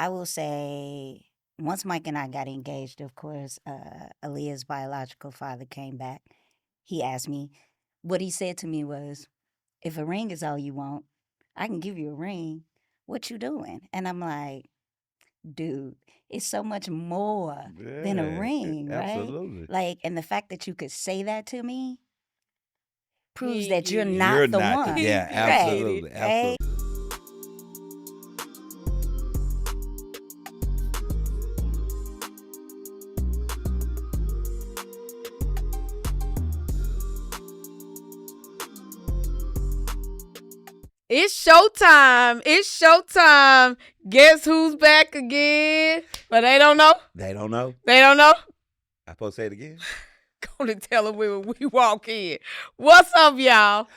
I will say, once Mike and I got engaged, of course, Aaliyah's biological father came back. He asked me, what he said to me was, if a ring is all you want, I can give you a ring. What you doing? And I'm like, dude, it's so much more than a Yeah, ring, right? absolutely. Like, and the fact that you could say that to me proves He ain't that you're get it. You're not the not the one. yeah, He Right. get it. absolutely, Right. absolutely. It's showtime. It's showtime. Guess who's back again? But they don't know. They don't know. They don't know. I supposed to say it again? Gonna tell them when we walk in. What's up, y'all?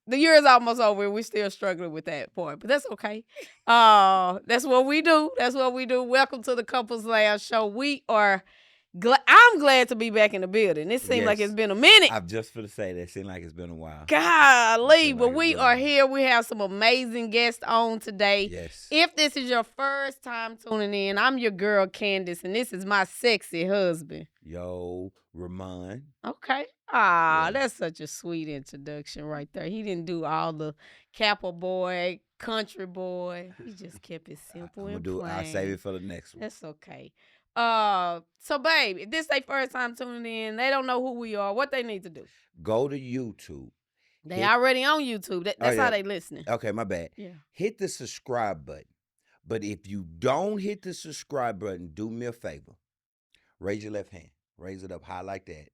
The year is almost over. We're still struggling with that point, but that's okay. That's what we do. That's what we do. Welcome to the Couples Lounge Show. We are I'm glad to be back in the building. It seems like Yes. it's been a minute. I've just for to say that. It seemed like it's been a while. Golly, Seem but like it's we been are a- here. We have some amazing guests on today. Yes. If this is your first time tuning in, I'm your girl Candace, and this is my sexy husband. Yo, Remon. Okay. Yeah. That's such a sweet introduction right there. He didn't do all the Kappa boy, country boy. He just kept it simple I'm and gonna do. plain. I'll save it for the next one. That's okay. So babe, if this their first time tuning in, they don't know who we are. What they need to do? Go to YouTube. They Hit- already on YouTube. That's yeah. how they listening. Okay, my bad. Yeah. Hit the subscribe button. But if you don't hit the subscribe button, do me a favor. Raise your left hand. Raise it up high like that.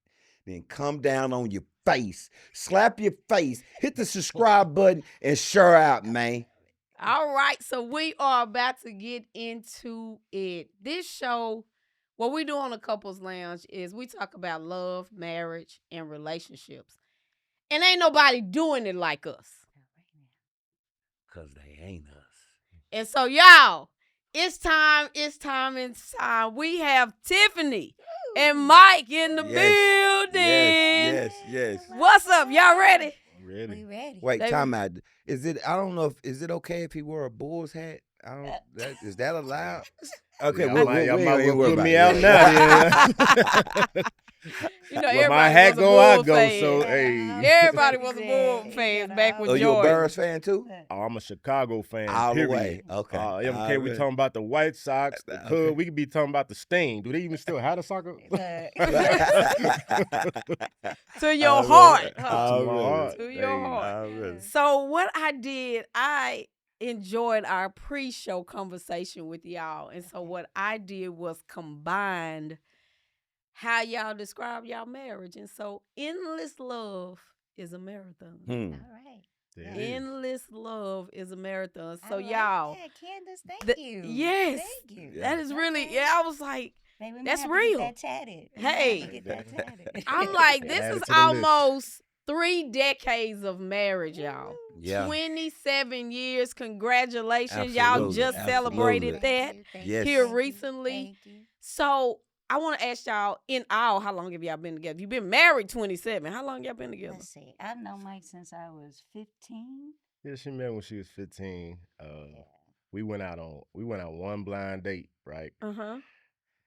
Then come down on your face. Slap your face. Hit the subscribe button and share out, man. All right, so we are about to get into it. This show, what we do on the Couples Lounge is we talk about love, marriage, and relationships. And ain't nobody doing it like us. Because they ain't us. And so, y'all, it's time. We have Tiffani and Mike in the building. Yes. What's up? Y'all ready? We ready. Wait, They- time out. Is it? I don't know if is it okay if he wore a Bull's hat? I don't. Is that allowed? Okay, Y'all might ain't worried put about me that. out now. Yeah. You know, Where everybody my hat was a go, I Bull go. fan. So hey, Everybody was a Bull fan back with Oh, you a Jordan. Bears fan too? oh, I'm a Chicago fan. All the period. way. Okay. MK, we talking about the White Sox, the Okay. Cubs. We could be talking about the Sting. Do they even still have the soccer? To your heart. huh? Already. To your heart. Already. So what I did, I enjoyed our pre-show conversation with y'all. And so what I did was combined how y'all describe y'all marriage. And so endless love is a marathon. All right. There it is. Endless love is a marathon. I So like y'all, that, Candace, thank the- you. yes. Thank you. that is really, Okay. yeah, I was like, Baby, we that's might have to real. Get that tatted. We Hey. might have to get that tatted. I'm like, this Add is it to the list. almost 3 decades of marriage, y'all. Yeah. 27 years. Congratulations. Y'all Absolutely, just celebrated absolutely. that Yes. here recently. Thank you. So I want to ask y'all, in all, how long have y'all been together? You've been married 27. How long y'all been together? Let's see. I've known Mike since I was 15. Yeah, she met when she was 15. We went out one blind date, right? Uh-huh.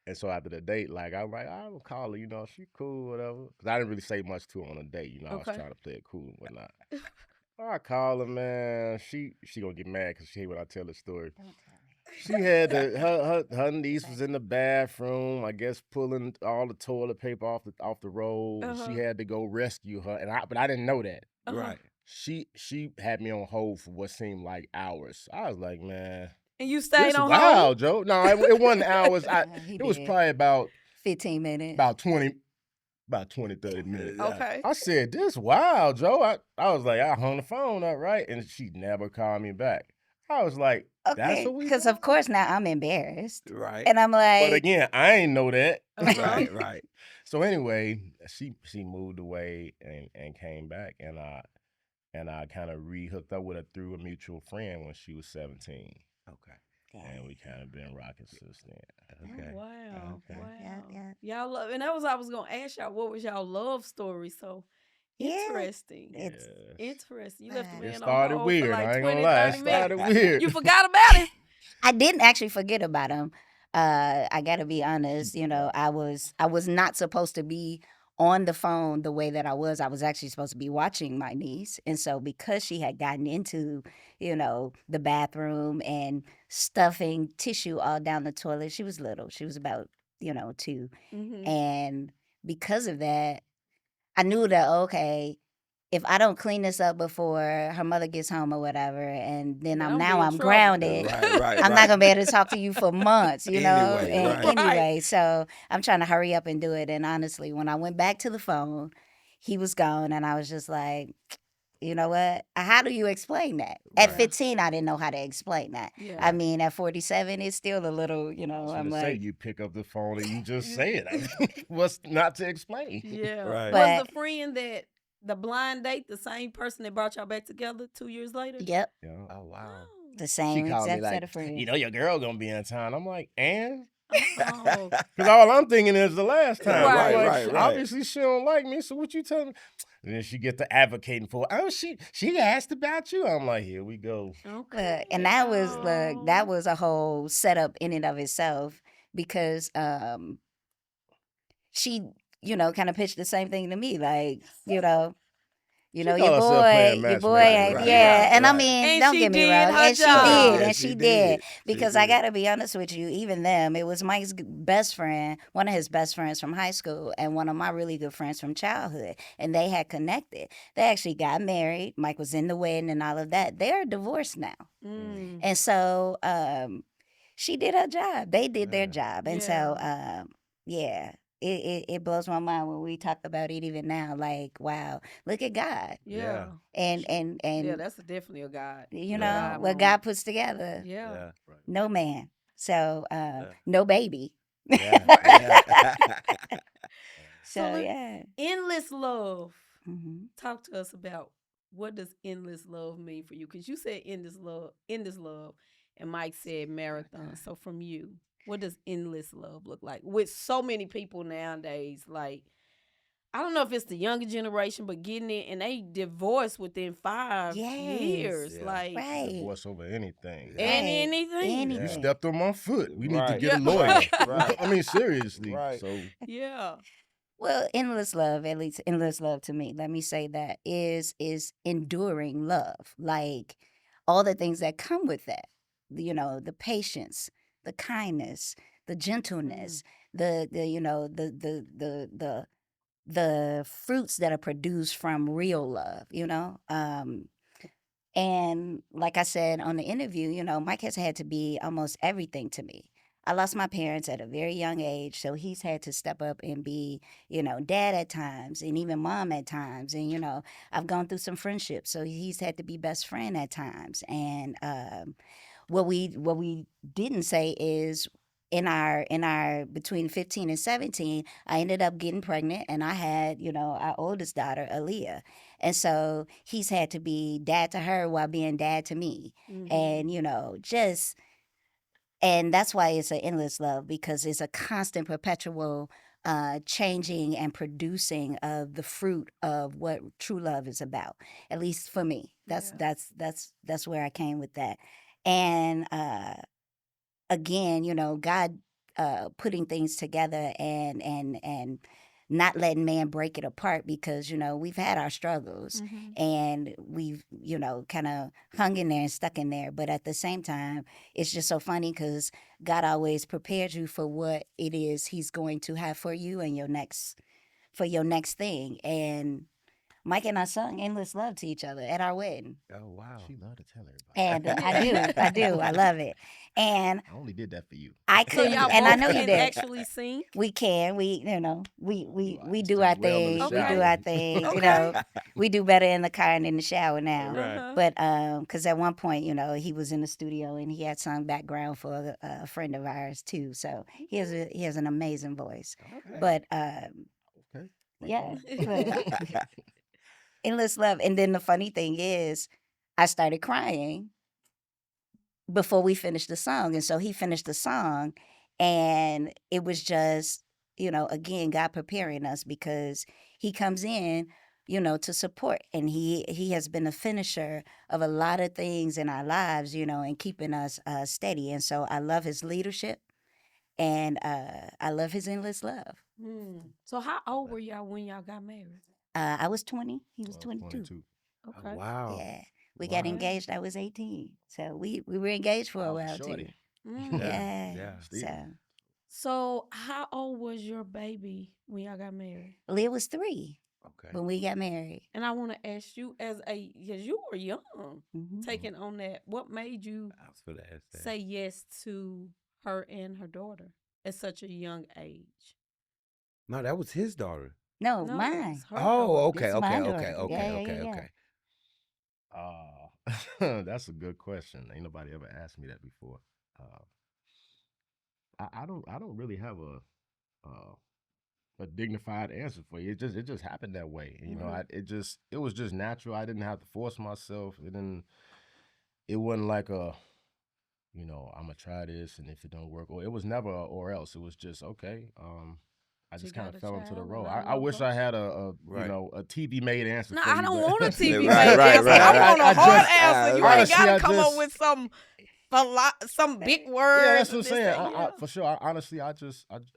And so after the date, like I'm like, I'll call her, she cool, whatever. Cause I didn't really say much to her on a date, I was Okay. trying to play it cool and whatnot. So I call her, man. She gonna get mad because she hate when I tell the story. Don't tell me. She had her niece was in the bathroom, I guess pulling all the toilet paper off the roll. Uh-huh. She had to go rescue her, but I didn't know that. Uh-huh. Right. She had me on hold for what seemed like hours. I was like, man, And you stayed this on wow, hold? Joe. No, it wasn't hours. He It was did. probably about 15 minutes. 20, 30 minutes. Okay. I said, this wow, Joe. I was like, I hung the phone up, right? And she never called me back. I was like, that's Okay, what we because doing? of course now I'm embarrassed. Right. And I'm like, But again, I ain't know that. Uh-huh. Right. So anyway, she moved away and came back, and I kind of re-hooked up with her through a mutual friend when she was 17, Okay. and we kind of been rocking since then. Okay. Oh, wow. Okay. Wow. Yeah. Y'all love, and that was I was going to ask y'all, what was y'all love story? So Yeah. interesting. It's- Yes. Interesting. You left the It man It on started hold weird. for like I ain't 20, gonna lie. It 30 started minutes. weird. You forgot about it? I didn't actually forget about him. I gotta be honest, I was not supposed to be on the phone the way that I was. I was actually supposed to be watching my niece. And so because she had gotten into, the bathroom and stuffing tissue all down the toilet, she was little. She was about, 2. Mm-hmm. And because of that, I knew that, okay, if I don't clean this up before her mother gets home or whatever, and then I'm I'm trouble. grounded, Right. I'm not gonna be able to talk to you for months, Anyway, And right. anyway, so I'm trying to hurry up and do it. And honestly, when I went back to the phone, he was gone, and I was just like, you know what? How do you explain that? At Right. 15, I didn't know how to explain that. Yeah. I mean, at 47, it's still a little, I was I'm gonna say like, you pick up the phone and you just say it. I mean, what's not to explain? Yeah. Right. Was But- the friend that the blind date the same person that brought y'all back together 2 years later? yep, Yeah. Oh wow. the She same called me exact like, set of friends. your girl gonna be in town. I'm like, and? Oh. Because all I'm thinking is the last time. I'm Right, like, right. Obviously she don't like me, so what you telling me? And then she get to advocating for, she asked about you. I'm like, here we go. Okay. And that was Oh. that was a whole setup in and of itself because she kind of pitched the same thing to me, like She your called herself playing boy matchmaker, ain't, right, yeah. right, And I right. mean, And don't she get me did wrong, her and she job. did, Yeah, and she she did. did. She Because I did. gotta be honest with you, even them, it was Mike's best friend, one of his best friends from high school, and one of my really good friends from childhood, and they had connected. They actually got married. Mike was in the wedding and all of that. They are divorced now. Mm. And so she did her job. They did their Yeah. job. And so yeah, it blows my mind when we talk about it even now. Like, wow, look at God. Yeah. And Yeah, that's definitely a God. you a know God what moment. God puts together. Yeah. Yeah. Right. No man. So no baby. Yeah. So So look- yeah. Endless love. hmm Talk to us about what does endless love mean for you? Because you said endless love, and Mike said marathon. So from you, what does endless love look like? With so many people nowadays, like I don't know if it's the younger generation, but getting it and they divorce within 5 Yes. years. Yeah. like Right. Divorce over anything. Yeah. and Right. anything. You Anything. stepped on my foot. We need to Right. get a Yeah. lawyer. Right. I mean, seriously. Right. So Yeah. Well, endless love, at least endless love to me, let me say that is enduring love. Like all the things that come with that. The patience, the kindness, the gentleness, the the fruits that are produced from real love, and like I said on the interview, Mike has had to be almost everything to me. I lost my parents at a very young age, so he's had to step up and be, dad at times and even mom at times. And, I've gone through some friendships, so he's had to be best friend at times. And what we didn't say is in our between 15 and 17, I ended up getting pregnant and I had, our oldest daughter, Aaliyah. And so he's had to be dad to her while being dad to me. Mhm. And, and that's why it's an endless love, because it's a constant, perpetual changing and producing of the fruit of what true love is about. At least for me, that's Yeah. that's where I came with that. And again, God putting things together and not letting man break it apart, because we've had our struggles Mhm. and we've kind of hung in there and stuck in there. But at the same time, it's just so funny because God always prepares you for what it is He's going to have for you and your next thing. And Mike and I sung "Endless Love" to each other at our wedding. Oh wow. she loved to tell everybody. And I do, I love it. And I only did that for you. I So couldn't, y'all and I both know you can did. actually sing. We can, we I do sing our well in thing. the We do shower. our thing. Okay. We do better in the car and in the shower now. Right. Uh-huh. But because at one point, he was in the studio and he had sung background for a friend of ours too. So he has an amazing voice. Okay. But Okay. yeah, but endless love. And then the funny thing is, I started crying before we finished the song. And so he finished the song, and it was just, again, God preparing us, because he comes in to support. And he has been a finisher of a lot of things in our lives, and keeping us steady. And so I love his leadership, and I love his endless love. So how old were y'all when y'all got married? I was 20. He was 22. 22. Okay. Wow. Yeah. We got Wow. engaged. I was 18. So we were engaged for a Oh, for while too. shorty. Yeah. Yeah. Still. So how old was your baby when y'all got married? Leah was 3 Okay. when we got married. And I want to ask you, because you were young, Mhm. taking on that, what made you I was gonna ask that. say yes to her and her daughter at such a young age? No, that was his daughter. No, No, mine. it's her Oh, daughter. okay, This is my okay, daughter. okay, okay, Yeah, yeah, okay, yeah, yeah. okay. That's a good question. Ain't nobody ever asked me that before. I don't really have a dignified answer for you. It just happened that way. You know, it was just natural. I didn't have to force myself. It wasn't like I'm gonna try this, and if it don't work, or it was never a or else. It was just okay. I She just kind got of a fell into the child, role. and I I love wish her. I had a Right. a TV made answer No, for I you. don't but- want a TV Right, made right, answer. right, I right. want a I hard just- answer. You honestly, ain't got I to come up just- with some big words. Yeah, that's what I'm and this, saying. that, I for sure. Honestly,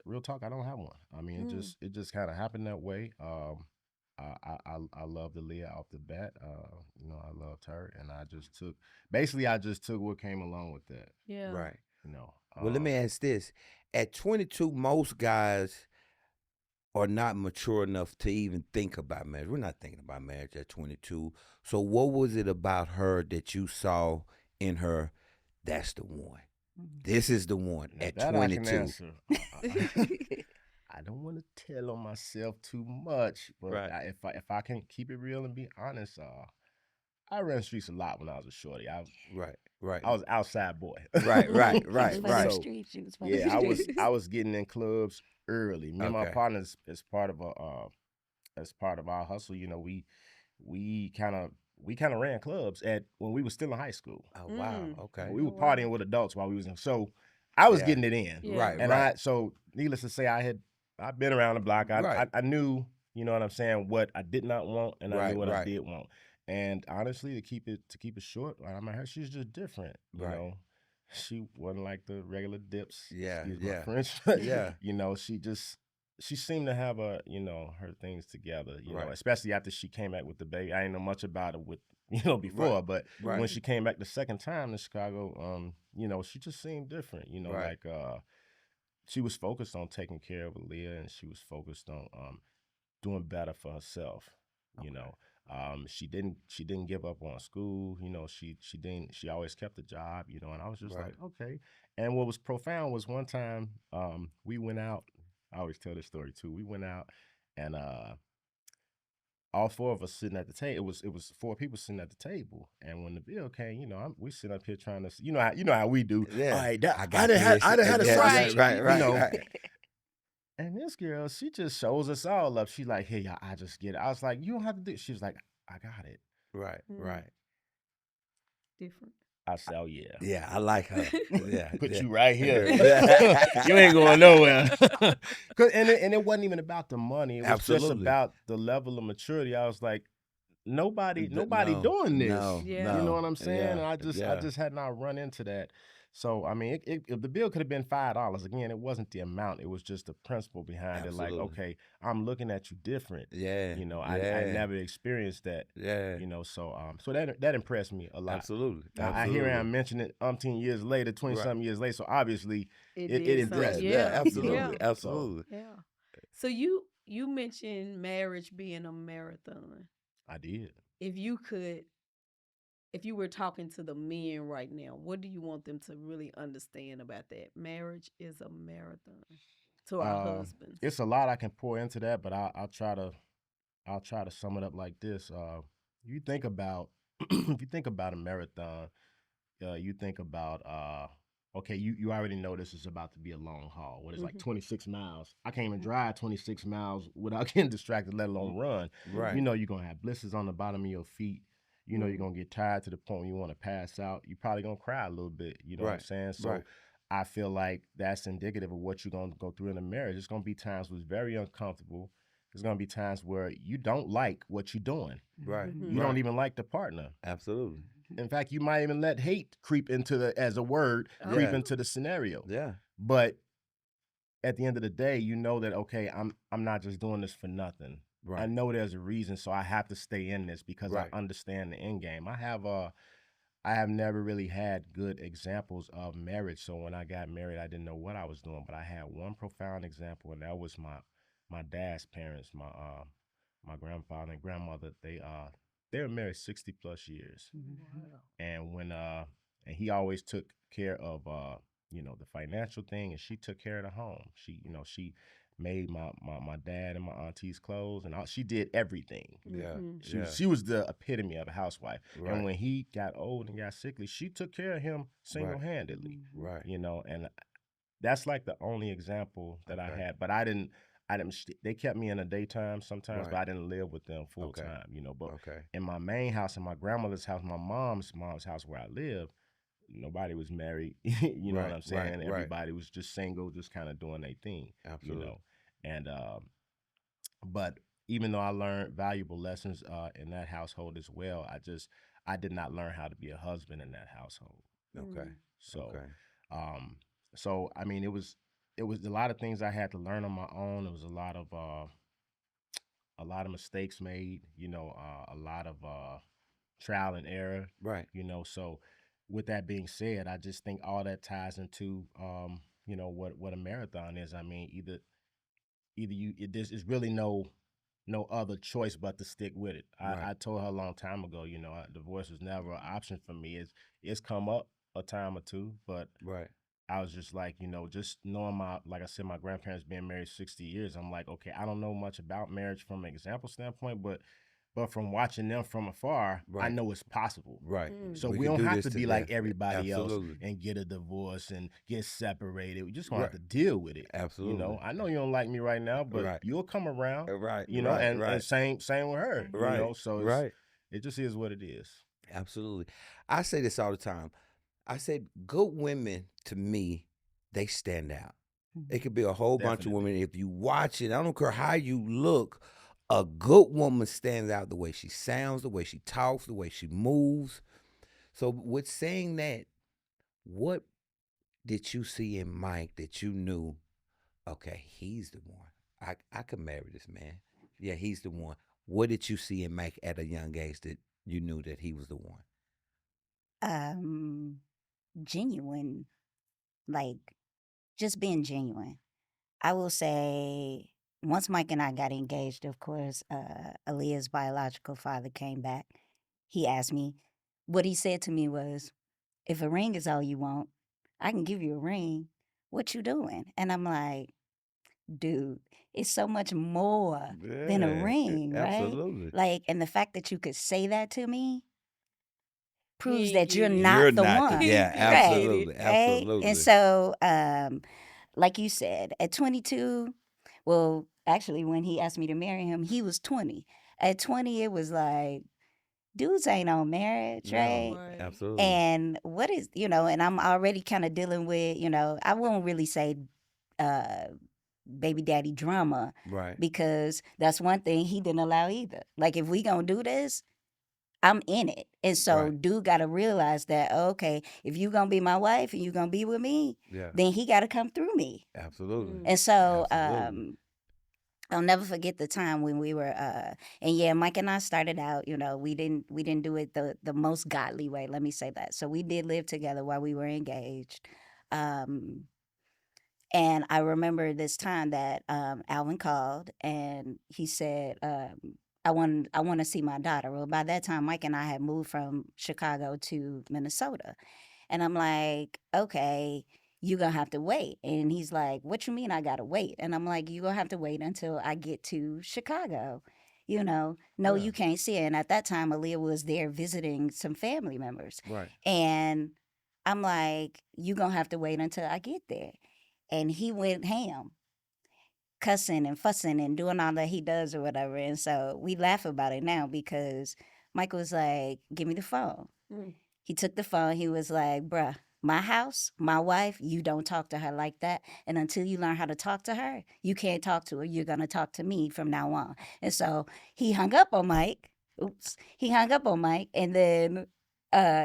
real talk. I don't have one. I mean, Mm. it just kind of happened that way. I love the Leah off the bat. I loved her, and I just took what came along with that. Yeah. Right. You know. Well, let me ask this. At 22, most guys are not mature enough to even think about marriage. We're not thinking about marriage at 22. So what was it about her that you saw in her? That's the one. This is the one Now at that I can 22. answer. I don't want to tell on myself too much, but Right. if I can keep it real and be honest, I ran the streets a lot when I was a shorty. Right. Right. I was outside boy. Right, right, She was right, for them right. So, streets. She was for them yeah, streets. I was getting in clubs early. Me and my Okay. partners, as part of our hustle, we kind of ran clubs at when we were still in high school. Oh, wow. Mm. Okay. We were Oh, wow. partying with adults while we was in. So I was Yeah. getting it in. Yeah. Right, And right. so needless to say, I've been around the block. Right. I knew, you know what I'm saying, what I did not want, and I Right, knew what I right. did want. And honestly, to keep it short, I mean, her, she's just different. You Right. know, she wasn't like the regular dips. Yeah, Excuse yeah. my French. Yeah. You know, she seemed to have her things together. You know, Right. especially after she came back with the baby. I didn't know much about it before, Right, but right. when she came back the second time to Chicago, she just seemed different. You know, Right. like she was focused on taking care of Aaliyah, and she was focused on doing better for herself. You know, she didn't give up on school. You know, she always kept a job. You know, and I was just Right. like, okay. And what was profound was one time we went out. I always tell this story too. We went out and all four of us sitting at the table. It was 4 people sitting at the table, and when the bill came, we sitting up here trying to, you know how we do. Yeah. All right, that, I I got done had this. I done had a Yeah, sausage. right, right, you know. right. And this girl, she just shows us all up. She's like, "Hey, y'all, I just get it." I was like, "You don't have to do." She was like, "I got it." Right, right. Different. I said, "Oh yeah." Yeah, I like her. Yeah. Put yeah. you right here. Yeah. You ain't going nowhere. And it wasn't even about the money. It was just Absolutely. about the level of maturity. I was like, nobody No, doing this. no, Yeah. You know no. what I'm saying? Yeah, And I yeah. just had not run into that. So I mean, if the bill could have been $5, again, it wasn't the amount. It was just the principle behind it. Like, Absolutely. okay, I'm looking at you different. Yeah. You know, yeah. I never experienced that. Yeah. So that impressed me a lot. Absolutely. Now, I hear him mention it umpteen years later, 20-something years later. So obviously, it did impressed something. me. Yeah, absolutely. Yeah. Absolutely. Yeah. So you mentioned marriage being a marathon. I did. If you were talking to the men right now, what do you want them to really understand about that? Marriage is a marathon to our husbands. It's a lot I can pour into that, but I'll try to sum it up like this. You think about if you think about a marathon, you think about okay, you already know this is about to be a long haul. What is like 26 miles? I can't even drive 26 miles without getting distracted, let alone run. Right. You know you're gonna have blisters on the bottom of your feet. You know you're gonna get tired to the point where you want to pass out. You're probably gonna cry a little bit. You know what I'm Right. saying? So Right. I feel like that's indicative of what you're gonna go through in a marriage. It's gonna be times where it's very uncomfortable. there's gonna be times where you don't like what you're doing. Right. Mhm. You don't Right. even like the partner. Absolutely. In fact, you might even let hate creep into as a word, creep Yeah. into the scenario. Yeah. But at the end of the day, you know that, okay, I'm not just doing this for nothing. I Right. know there's a reason, so I have to stay in this because Right. I understand the end game. I have never really had good examples of marriage. So when I got married, I didn't know what I was doing, but I had one profound example, and that was my dad's parents, my grandfather and grandmother. They were married 60 plus years, Wow. and and he always took care of the financial thing, and she took care of the home. She made my dad and my auntie's clothes, and she did everything. Yeah. Mhm. She was the epitome of a housewife. Right. And when he got old and got sickly, she took care of him single-handedly. Right. And that's like the only example that I Okay. had. But they kept me in the daytime sometimes, but Right. I didn't live with them full Okay. time, But Okay. in my main house, in my grandmother's house, my mom's house where I live, nobody was married. You know what Right. I'm saying? Right. Right. Everybody was just single, just kind of doing their thing, Absolutely. And but even though I learned valuable lessons in that household as well, I did not learn how to be a husband in that household. Okay. So, Okay. um, I mean, it was a lot of things I had to learn on my own. It was a lot of mistakes made. A lot of trial and error. Right. So with that being said, I just think all that ties into what a marathon is. I mean, either there's is really no other choice but to stick with it. Right. I told her a long time ago, divorce was never an option for me. It's come up a time or two, but Right. I was just like, just knowing like I said, my grandparents being married 60 years, I'm like, okay, I don't know much about marriage from an example standpoint, but from watching them from afar, I Right. know it's possible. Right. So We we can don't do have this to be like together. everybody else Absolutely. and get a divorce and get separated. We just gonna have Right. to deal with it. Absolutely. I know you don't like me right now, but Right. you'll come around. Right. Right. And Right. same with her. Right. So Right. it just is what it is. Absolutely. I say this all the time. I said good women to me, they stand out. It could be a whole bunch of Definitely. women. If you watch it, I don't care how you look, a good woman stands out the way she sounds, the way she talks, the way she moves. So with saying that, what did you see in Mike that you knew, okay, he's the one. I could marry this man. Yeah, he's the one. What did you see in Mike at a young age that you knew that he was the one? Genuine, like just being genuine. I will say, once Mike and I got engaged, of course, Aaliyah's biological father came back. He asked me, what he said to me was, if a ring is all you want, I can give you a ring. What you doing? And I'm like, dude, it's so much more than a Yeah, ring, right? absolutely. Like, and the fact that you could say that to me proves He that get you're it. not You're the not the, one. yeah, He Right. get it. absolutely, Right. absolutely. And so, like you said, at 22, well, actually, when he asked me to marry him, he was 20. At 20, it was like, dudes ain't on marriage, No, right? Right. absolutely. And what is, and I'm already kind of dealing with, I won't really say uh, baby daddy drama Right. because that's one thing he didn't allow either. Like, if we gonna do this, I'm in it. And so Right. dude got to realize that, okay, if you going to be my wife and you going to be with me, Yeah, then he got to come through me. absolutely. And so Absolutely. I'll never forget the time when we were and yeah, Mike and I started out, we didn't do it the most godly way, let me say that. So we did live together while we were engaged. And I remember this time that Alvin called and he said, I want to see my daughter. Well, by that time, Mike and I had moved from Chicago to Minnesota. And I'm like, okay, you're going to have to wait. And he's like, what you mean I got to wait? And I'm like, you're going to have to wait until I get to Chicago. No, Yeah. you can't see it. And at that time, Aaliyah was there visiting some family members. Right. And I'm like, you're going to have to wait until I get there. And he went ham, cussing and fussing and doing all that he does or whatever. And so we laugh about it now because Michael was like, give me the phone. Mm. He took the phone. He was like, bruh, my house, my wife, you don't talk to her like that. And until you learn how to talk to her, you can't talk to her. You're going to talk to me from now on. And so he hung up on Mike. Oops. He hung up on Mike. And then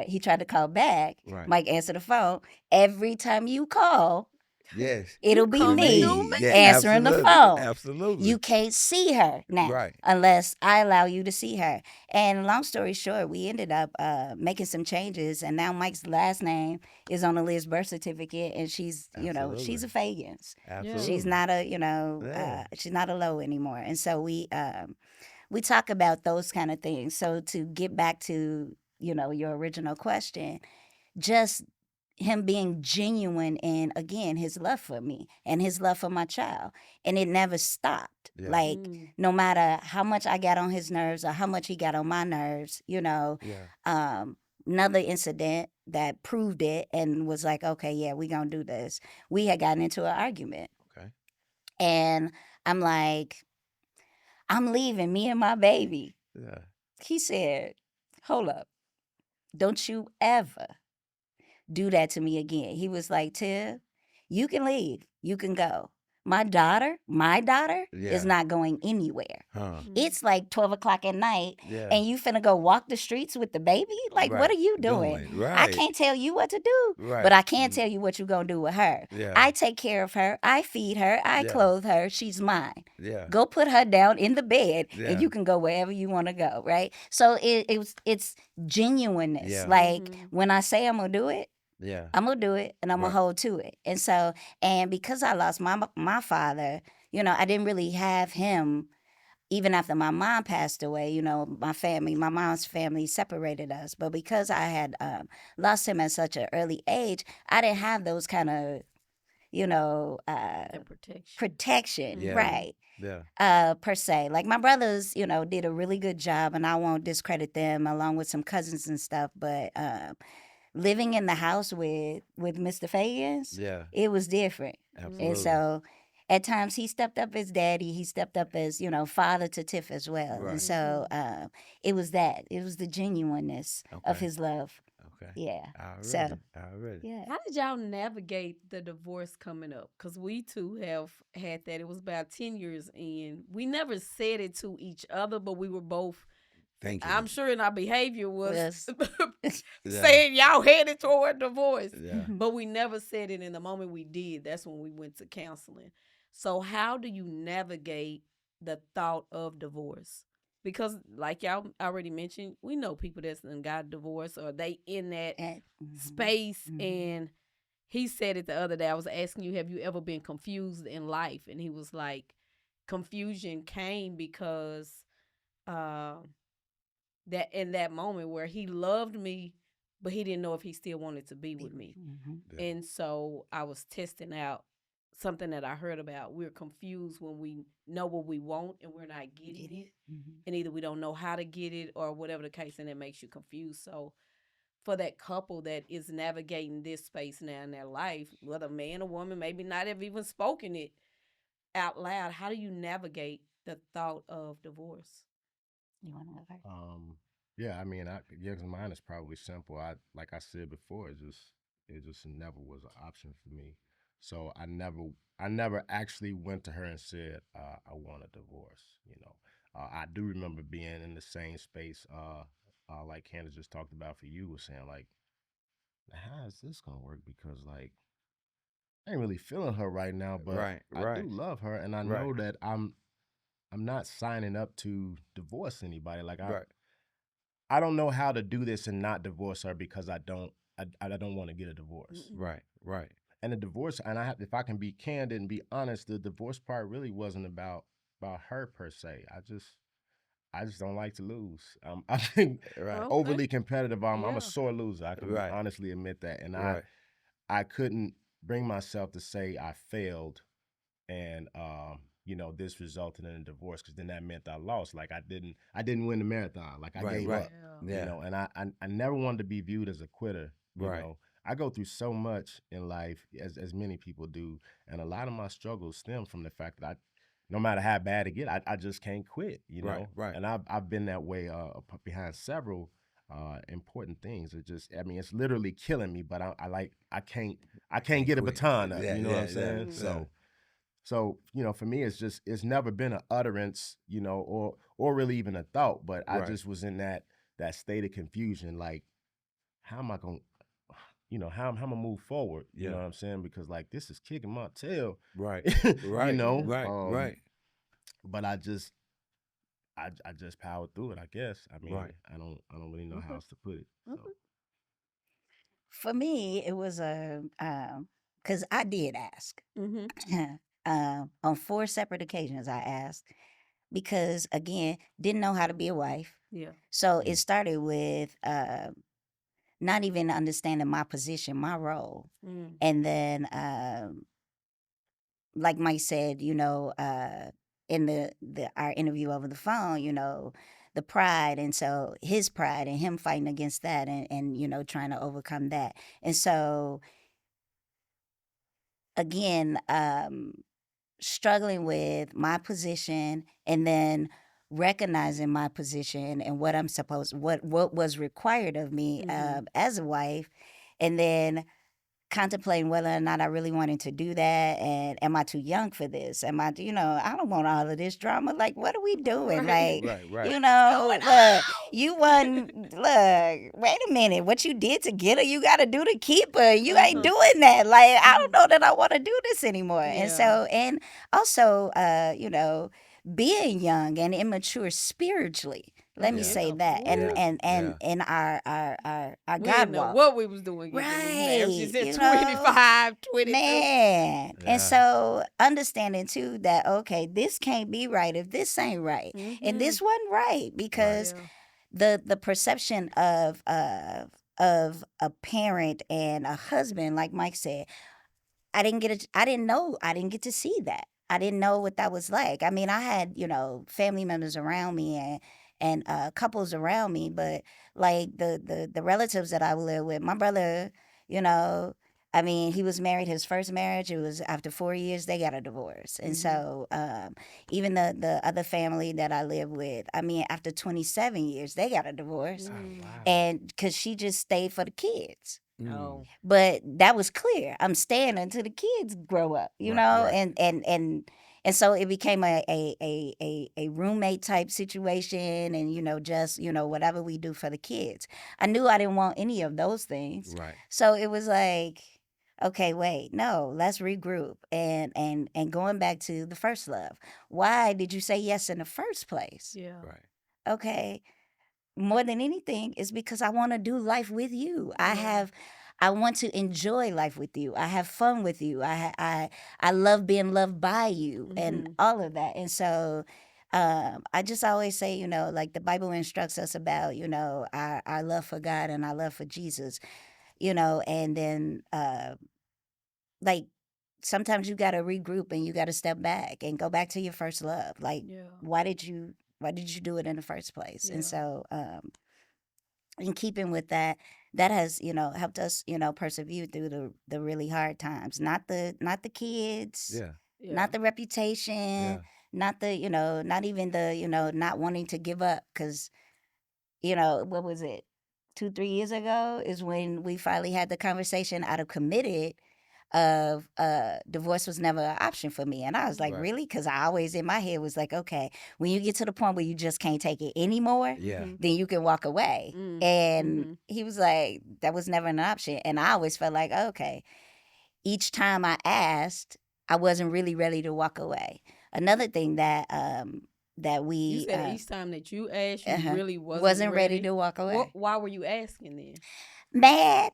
he tried to call back. Right. Mike answered the phone. Every time you call, Yes. it'll be coming me through me. Yeah, answering the absolutely. phone. Absolutely. You can't see her now Right. unless I allow you to see her. And long story short, we ended up making some changes, and now Mike's last name is on Aaliyah's birth certificate, and she's, she's a Fagans. Absolutely. She's not a, Yeah. she's not a Low anymore. And so we talk about those kind of things. So to get back to, your original question, just him being genuine in, again, his love for me and his love for my child, and it never stopped. Yeah. Like, no matter how much I got on his nerves or how much he got on my nerves, Yeah. another incident that proved it and was like, okay, yeah, we gonna do this. We had gotten into an argument, Okay. and I'm like, I'm leaving, me and my baby. Yeah. He said, hold up, don't you ever do that to me again. He was like, Tiff, you can leave. You can go. My daughter Yeah. is not going anywhere. Huh. It's like 12 o'clock at night, Yeah. and you finna go walk the streets with the baby? Like, what Right. are you doing? I Right. can't tell you what to do, Right. but I can tell you what you're gonna do with her. Yeah. I take care of her. I feed her. I Yeah. clothe her. She's mine. Yeah. Go put her down in the bed, Yeah. and you can go wherever you want to go, right? So it's genuineness. Yeah. Like, when I say I'm gonna do it, Yeah. I'm gonna do it, and I'm Right. gonna hold to it. And so, and because I lost my father, I didn't really have him even after my mom passed away. My mom's family separated us, but because I had lost him at such an early age, I didn't have those kind of That protection. protection, Yeah. right? Yeah. Per se. Like, my brothers, did a really good job, and I won't discredit them, along with some cousins and stuff, but living in the house with Mr. Fagans, Yeah. it was different. Absolutely. And so at times he stepped up as daddy, he stepped up as, father to Tiff as well. Right. And so it was the genuineness of Okay. his love. Okay. Yeah. Already. So, Already. yeah. How did y'all navigate the divorce coming up? Because we too have had that. It was about 10 years in. We never said it to each other, but we were both, Thank you. I'm sure in our behavior was Yes. Yeah. saying y'all headed toward divorce. Yeah. But we never said it. In the moment we did, that's when we went to counseling. So how do you navigate the thought of divorce? Because like y'all already mentioned, we know people that's done got divorced, or they in that space. And he said it the other day. I was asking you, have you ever been confused in life? And he was like, confusion came because that in that moment where he loved me, but he didn't know if he still wanted to be with me. Yeah. And so I was testing out something that I heard about. We're confused when we know what we want and we're not getting it. And either we don't know how to get it or whatever the case, and it makes you confused. So for that couple that is navigating this space now in their life, whether man or woman, maybe not have even spoken it out loud, how do you navigate the thought of divorce? You want to go first? Yeah, I mean, cause mine is probably simple. Like I said before, it just never was an option for me. So I never actually went to her and said I want a divorce. I do remember being in the same space, like Candace just talked about for you, was saying like, how is this gonna work? Because like, I ain't really feeling her right now, but Right. I Right. do love her, and I Right. know that I'm not signing up to divorce anybody. Like Right. I don't know how to do this and not divorce her because I don't want to get a divorce. Right. Right. And the divorce, and if I can be candid and be honest, the divorce part really wasn't about her per se. I just don't like to lose. I think Right. Okay. overly competitive. I'm Yeah. a sore loser. I can Right. honestly admit that. And Right. I couldn't bring myself to say I failed and this resulted in a divorce, because then that meant I lost. Like I didn't win the marathon. Like I Right. gave Right. up. Yeah. And I never wanted to be viewed as a quitter. Right. I go through so much in life, as many people do, and a lot of my struggles stem from the fact that no matter how bad it get, I just can't quit. Right. Right. And I've been that way behind several important things. It just, I mean, it's literally killing me. But I can't get a Quit. baton up. Yeah, You know what yeah, I'm saying? yeah. So for me, it's never been an utterance, or really even a thought. But I Right. just was in that state of confusion. Like, how am I going? How am I gonna move forward? You know Yeah. what I'm saying? Because like this is kicking my tail. Right. you Right. know. Right. Right. But I just powered through it. I guess. I mean, Right. I don't really know how else to put it. So. For me, it was a because I did ask. On 4 separate occasions, I asked because again, didn't know how to be a wife. Yeah. So it started with not even understanding my position, my role, and then like Mike said, in the our interview over the phone, the pride, and so his pride and him fighting against that, and trying to overcome that, and so again, struggling with my position, and then recognizing my position and what I'm supposed, what was required of me as a wife, and then contemplating whether or not I really wanted to do that, and am I too young for this? Am I, I don't want all of this drama. Like, what are we doing? Right. Like, Right. look, you won. Look, wait a minute. What you did to get her, you got to do to keep her. You ain't doing that. Like, I don't know that I want to do this anymore. And Yeah. so, and also, being young and immature spiritually. Let me Yeah. say that, and Yeah. in our We God didn't know walk. what we was doing. Getting in this marriage. She Right, said you know, 25, 22. Man. Yeah. And so understanding too that, okay, this can't be right if this ain't right. And this wasn't right because the perception of a parent and a husband, like Mike said, I didn't get to see that. I didn't know what that was like. I mean, I had, family members around me and couples around me, but like the relatives that I live with, my brother, I mean, he was married, his first marriage, it was after 4 years, they got a divorce. And so even the other family that I live with, I mean, after 27 years, they got a divorce. Oh, wow. And because she just stayed for the kids. Oh. But that was clear. I'm staying until the kids grow up, Right. and so it became a roommate type situation, and just whatever we do for the kids. I knew I didn't want any of those things, Right. so it was like, okay, wait, no, let's regroup, and going back to the first love. Why did you say yes in the first place? Yeah. Right. Okay, more than anything is because I want to do life with you. Yeah. I want to enjoy life with you. I have fun with you. I love being loved by you and all of that. And so I just always say, like the Bible instructs us about, our love for God and our love for Jesus, and then like sometimes you got to regroup and you got to step back and go back to your first love. Like, Yeah. why did you do it in the first place? And Yeah. so in keeping with that, that has helped us persevere through the really hard times. Not the kids, Yeah. Yeah. not the reputation, Yeah. not the not even the not wanting to give up, because what was it, 2-3 years ago is when we finally had the conversation out of committed of divorce was never an option for me. And I was like, Right. really? Because I always in my head was like, okay, when you get to the point where you just can't take it anymore, Yeah. then you can walk away. And he was like, that was never an option. And I always felt like, okay, each time I asked, I wasn't really ready to walk away. Another thing that we You said each time that you asked, you really wasn't ready to walk away. Why were you asking then? Mad,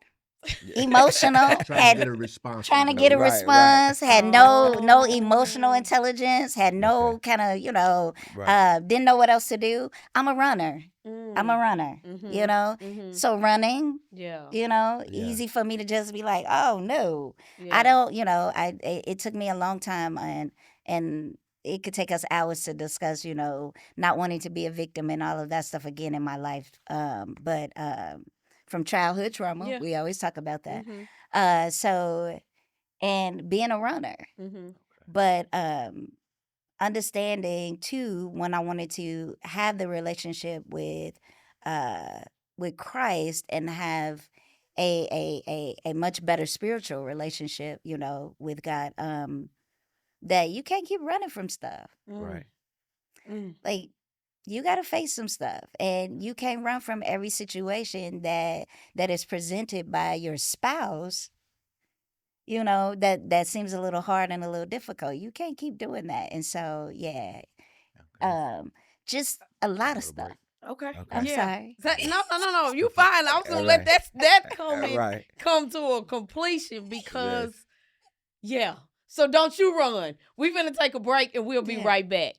emotional, Trying to get a response. trying to from get a them. Right, response, had no emotional Oh. intelligence, had no Okay. kind of Right. didn't know what else to do. I'm a runner. I'm a runner, so running, Yeah. Yeah. easy for me to just be like, oh no, Yeah. I don't, it took me a long time, and it could take us hours to discuss, not wanting to be a victim and all of that stuff again in my life. But from childhood trauma, Yeah. we always talk about that. So, and being a runner, but understanding too when I wanted to have the relationship with with Christ and have a much better spiritual relationship, you know, with God, that you can't keep running from stuff. Right. Like, you got to face some stuff, and you can't run from every situation that is presented by your spouse, you know, that seems a little hard and a little difficult. You can't keep doing that. And so, yeah, Okay. just a lot of Little stuff. break. Okay. Okay. I'm Yeah. sorry. No. You fine. I was gonna All let right. that All right. come to a completion because yeah. So don't you run. We finna take a break and we'll be Yeah. right back.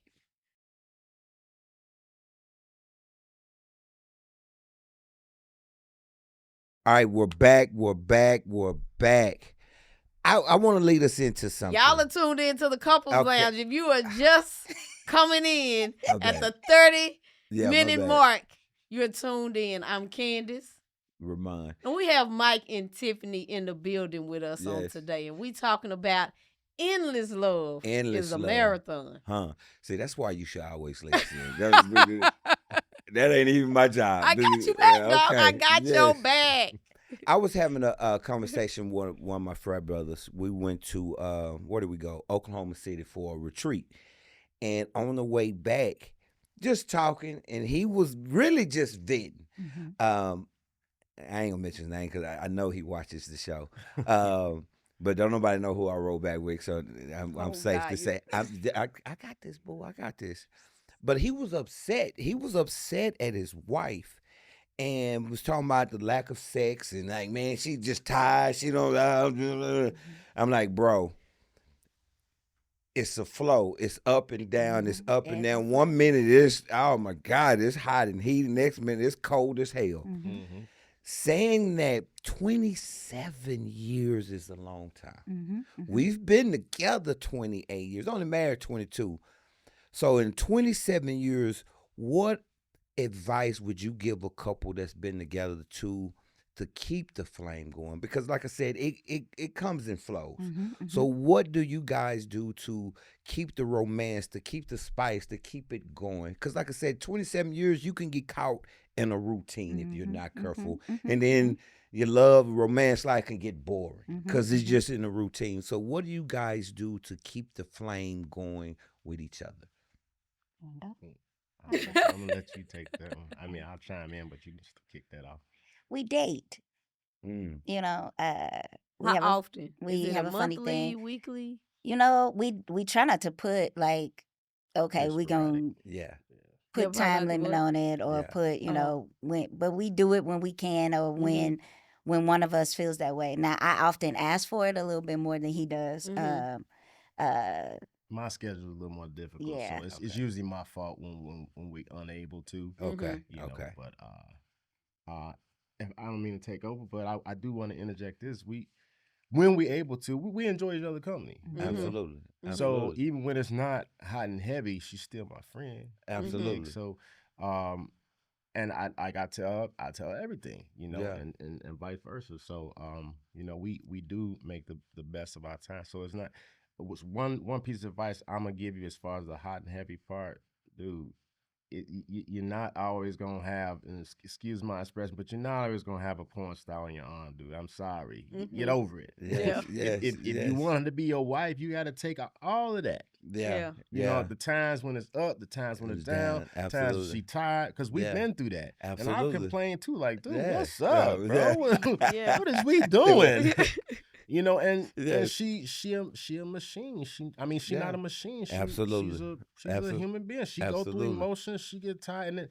All right, we're back. I want to lead us into something. Y'all are tuned into the Couples Okay. Lounge. If you are just coming in My at bad. the 30 Yeah, my minute bad. mark, you're tuned in. I'm Candace. Remon. And we have Mike and Tiffany in the building with us on Yes. today. And we talking about endless love Endless is a love. marathon. Huh. See, that's why you should always listen. That ain't even my job. I got you back, dog. I got your back. I was having a conversation with one of my frat brothers. We went to, where did we go? Oklahoma City for a retreat. And on the way back, just talking, and he was really just venting. I ain't gonna mention his name because I know he watches the show. But don't nobody know who I rode back with, so I'm safe God, to say I got this, boo. I got this. But he was upset. He was upset at his wife and was talking about the lack of sex and like, man, she just tired. She don't. I'm like, bro, it's a flow. It's up and down. It's up and down. 1 minute it's, oh my God, it's hot and heat. Next minute it's cold as hell. Saying that 27 years is a long time. We've been together 28 years, only married 22. So in 27 years, what advice would you give a couple that's been together to keep the flame going? Because like I said, it comes in flows. So what do you guys do to keep the romance, to keep the spice, to keep it going? Because like I said, 27 years, you can get caught in a routine if you're not careful. And then your love, romance life can get boring because it's just in a routine. So what do you guys do to keep the flame going with each other? I'm gonna let you take that one. I mean, I'll chime in, but you can just kick that off. We date. Mm. You know, How often? we Is it have a a funny monthly, thing. weekly? You know, we try not to put like, okay, Just we gonna Yeah. put probably time like limit what? on it or Yeah. put, you know, but we do it when we can or when one of us feels that way. Now, I often ask for it a little bit more than he does. My schedule is a little more difficult, Yeah. so it's usually my fault when we're unable to. Okay. You know, Okay. but if I don't mean to take over, but I do want to interject this. When we able to, we enjoy each other's company. you know? Absolutely. So Absolutely. even when it's not hot and heavy, she's still my friend. Absolutely. So, and I tell her everything, you know, Yeah. and vice versa. So, you know, we do make the best of our time. So it's not. It was one piece of advice I'm gonna give you as far as the hot and heavy part, dude. You're not always gonna have, and excuse my expression, but you're not always gonna have a porn star on your arm, dude. I'm sorry. Get over it. Yes. Yes. If yes. you want her to be your wife, you got to take out all of that. Yeah. You know, the times when it's up, the times when it's down, times when Absolutely. she tired, because we've Yeah. been through that. Absolutely. And I've complained too, like, dude, Yeah. what's up, Yeah. bro? Yeah. What is we doing? You know, and Yes. she a machine. She's Yeah. not a machine. Absolutely. She's a human being. She go through Absolutely. emotions. She get tired, and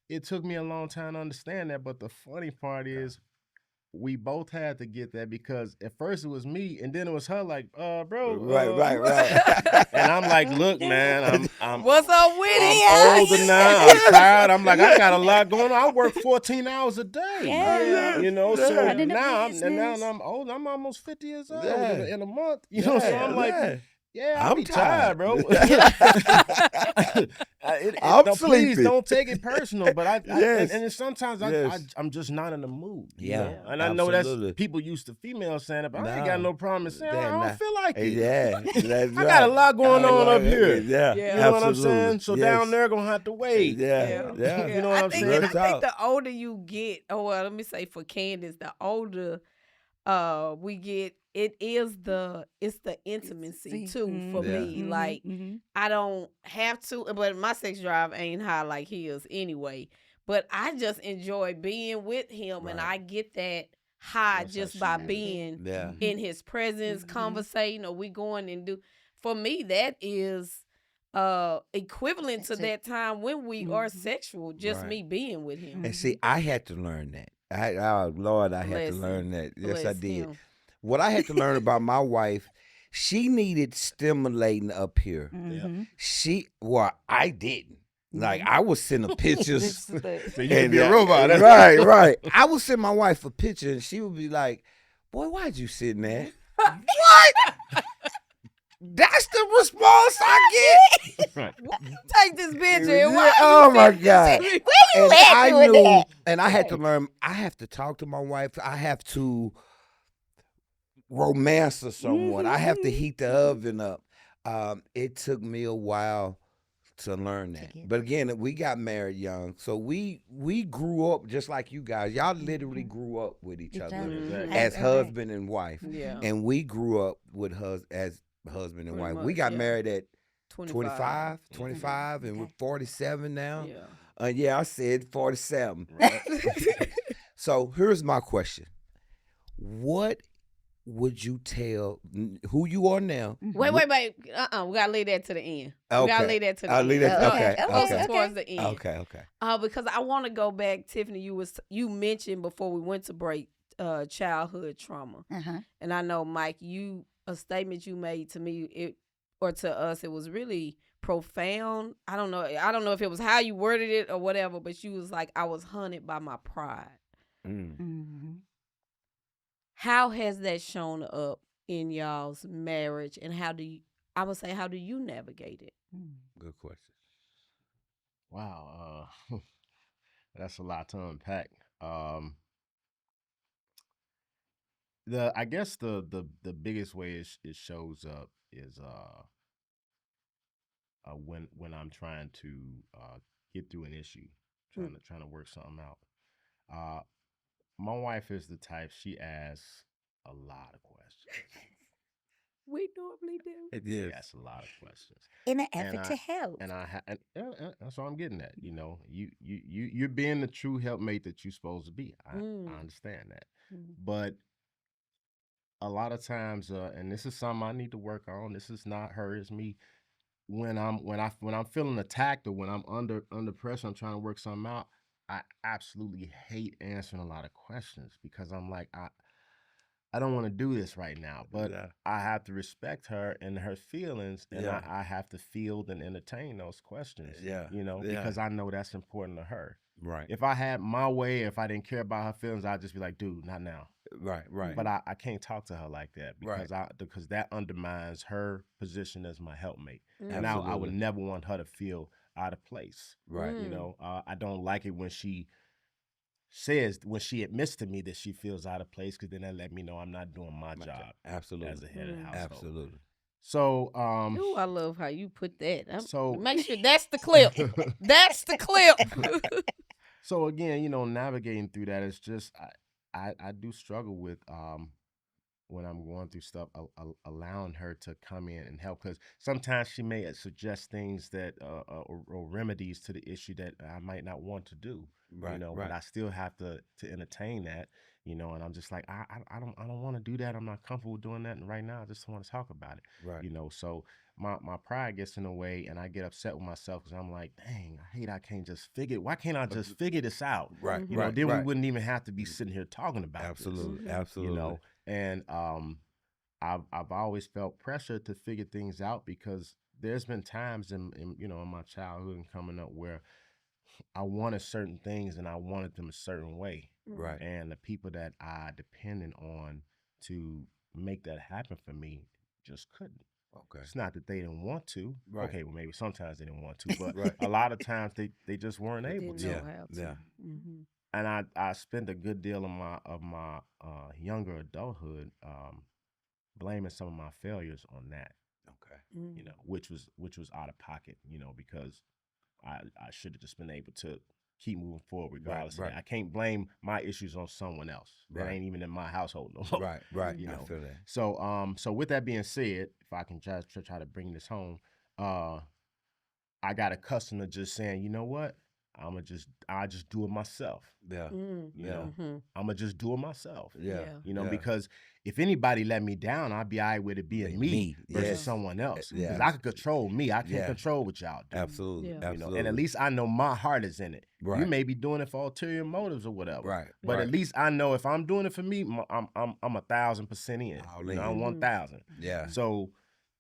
it took me a long time to understand that. But the funny part is, we both had to get that because at first it was me, and then it was her. Like, bro, Right. And I'm like, look, man, I'm What's up with it? I'm older now. I'm tired. I'm like, I got a lot going on. I work 14 hours a day. Yeah. You know, Yeah. so Running a now business. I'm old. I'm almost 50 years old Yeah. in a month. You know, so I'm like, Yeah, I I'm be tired, bro. I'm no, please sleepy. don't take it personal. But Yes. and then sometimes Yes. I'm just not in the mood. You Yeah, know, and I know that's absolutely. people used to females saying it, but I ain't got No, no problem saying I they're don't not. feel like it. Yeah, that's I got a right. lot going on up here. Yeah, Yeah. You know what I'm absolutely. saying? So Yes. down there gonna have to wait. Yeah, yeah. You know what I'm saying? Real I think talk. the older you get, or well, let me say for Candace, the older we get, it's the intimacy too for Yeah. me. Like I don't have to, but my sex drive ain't high like his anyway. But I just enjoy being with him, and Right. I get that high That's how just she by is. being Yeah. in his presence, conversating, or we going and do. For me, that is equivalent to that time when we are sexual. Just Right. me being with him. And see, I had to learn that. Oh Lord, I had to Bless learn him. that. Yes, I Bless did. him. What I had to learn about my wife, she needed stimulating up here. I didn't. Like I was sending pictures So you and be a robot. right. I would send my wife a picture and she would be like, "Boy, why'd you sitting there?" What? That's the response I get. Right. Take this picture. Yeah, And why oh you my send- God. Where you And at I doing knew, that? and I had to learn. I have to talk to my wife. I have to romance her somewhat. I have to heat the oven up. It took me a while to learn that. get But again, we got married young, so we grew up just like you guys. Y'all literally grew up with each other Exactly. as husband and wife, Yeah. and we grew up with as husband and Pretty wife. We much, got yeah. married at 25. 25, and we're 47 now. Yeah. Yeah, I said 47. Right. So here's my question: what would you tell who you are now? Wait. We gotta leave that to the end. We Okay. gotta leave that to the I'll end. leave that- No, okay, closer okay. towards the end. Okay. Because I want to go back, Tiffany. You mentioned before we went to break, childhood trauma, and I know, Mike, a statement you made to me, or to us, it was really profound. I don't know if it was how you worded it or whatever, but you was like, I was hunted by my pride. How has that shown up in y'all's marriage, and how do you navigate it? Good question. Wow. That's a lot to unpack. I guess the biggest way it shows up is when I'm trying to get through an issue, trying to work something out. My wife is the type, she asks a lot of questions. We normally do. She asks a lot of questions. In an effort to help. And that's what I'm getting at. You know, you're being the true helpmate that you're supposed to be. I understand that. But a lot of times, and this is something I need to work on. This is not her, it's me. When I'm feeling attacked, or when I'm under pressure, I'm trying to work something out. I absolutely hate answering a lot of questions because I'm like, I don't want to do this right now, but I have to respect her and her feelings, and I have to field and entertain those questions. Because I know that's important to her. Right. If I had my way, if I didn't care about her feelings, I'd just be like, dude, not now. Right. But I can't talk to her like that because that undermines her position as my helpmate. And I would never want her to feel out of place. Right. You know, I don't like it when she admits to me that she feels out of place, because then that let me know I'm not doing my job. Absolutely. As a head of the household. Absolutely. So, Ooh, I love how you put that. So make sure that's the clip. That's the clip. So again, navigating through that is just I do struggle with when I'm going through stuff, allowing her to come in and help, because sometimes she may suggest things that or remedies to the issue that I might not want to do. Right. But I still have to entertain that. And I'm just like, I don't want to do that. I'm not comfortable doing that, and right now I just want to talk about it. Right. So my pride gets in the way, and I get upset with myself because I'm like, dang, I can't just figure. Why can't I just figure this out? Right. Then we wouldn't even have to be sitting here talking about Absolutely. this. Absolutely. And I've always felt pressure to figure things out, because there's been times in my childhood and coming up where I wanted certain things and I wanted them a certain way. Right. And the people that I depended on to make that happen for me just couldn't. Okay. It's not that they didn't want to. Right. Okay, well maybe sometimes they didn't want to, but Right. a lot of times they just weren't They able didn't to. know Yeah, how to. yeah. Mm-hmm. And I spent a good deal of my younger adulthood blaming some of my failures on that. Okay. You know, which was out of pocket. You know, because I should have just been able to keep moving forward regardless of right. that. I can't blame my issues on someone else. That Right. ain't even in my household no more. Right, right. You I know. feel that. So with that being said, if I can try to bring this home, I got accustomed to just saying, you know what, I just do it myself. Yeah. You Yeah. know, Mm-hmm. I'm gonna just do it myself. Yeah. You know, yeah. because if anybody let me down, I'd be all right with it being me versus Yes. someone else. Yeah. Because I can control me. I can't Yeah. control what y'all do. Absolutely. Yeah. You know, Absolutely. and at least I know my heart is in it. Right. You may be doing it for ulterior motives or whatever. Right. But right. at least I know if I'm doing it for me, I'm 1,000% in. All You know, in. I'm 1,000. Yeah. So,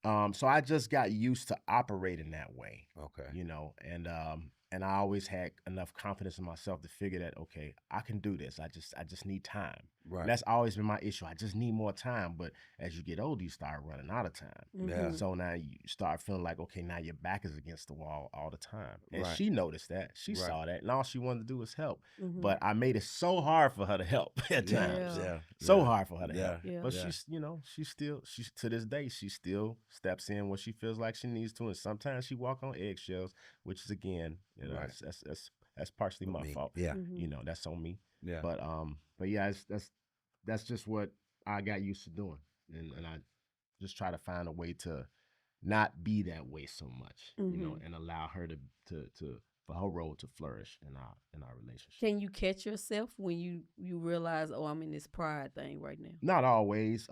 so I just got used to operating that way. Okay. You know, and I always had enough confidence in myself to figure that, okay, I can do this. I just need time. Right. And that's always been my issue. I just need more time. But as you get older, you start running out of time. Yeah. So now you start feeling like, okay, now your back is against the wall all the time. And Right. she noticed that. She Right. saw that. And all she wanted to do was help. Mm-hmm. But I made it so hard for her to help at Yeah. times. Yeah. So yeah. hard for her to Yeah. help. Yeah. But Yeah. she's, you know, she's to this day, she still steps in when she feels like she needs to. And sometimes she walk on eggshells, which is, again, you know, Right. that's partially my Me. fault. Yeah. Mm-hmm. You know, that's on me. Yeah. But yeah, that's just what I got used to doing. And I just try to find a way to not be that way so much, you know, and allow her to for her role to flourish in our relationship. Can you catch yourself when you realize, oh, I'm in this pride thing right now? Not always.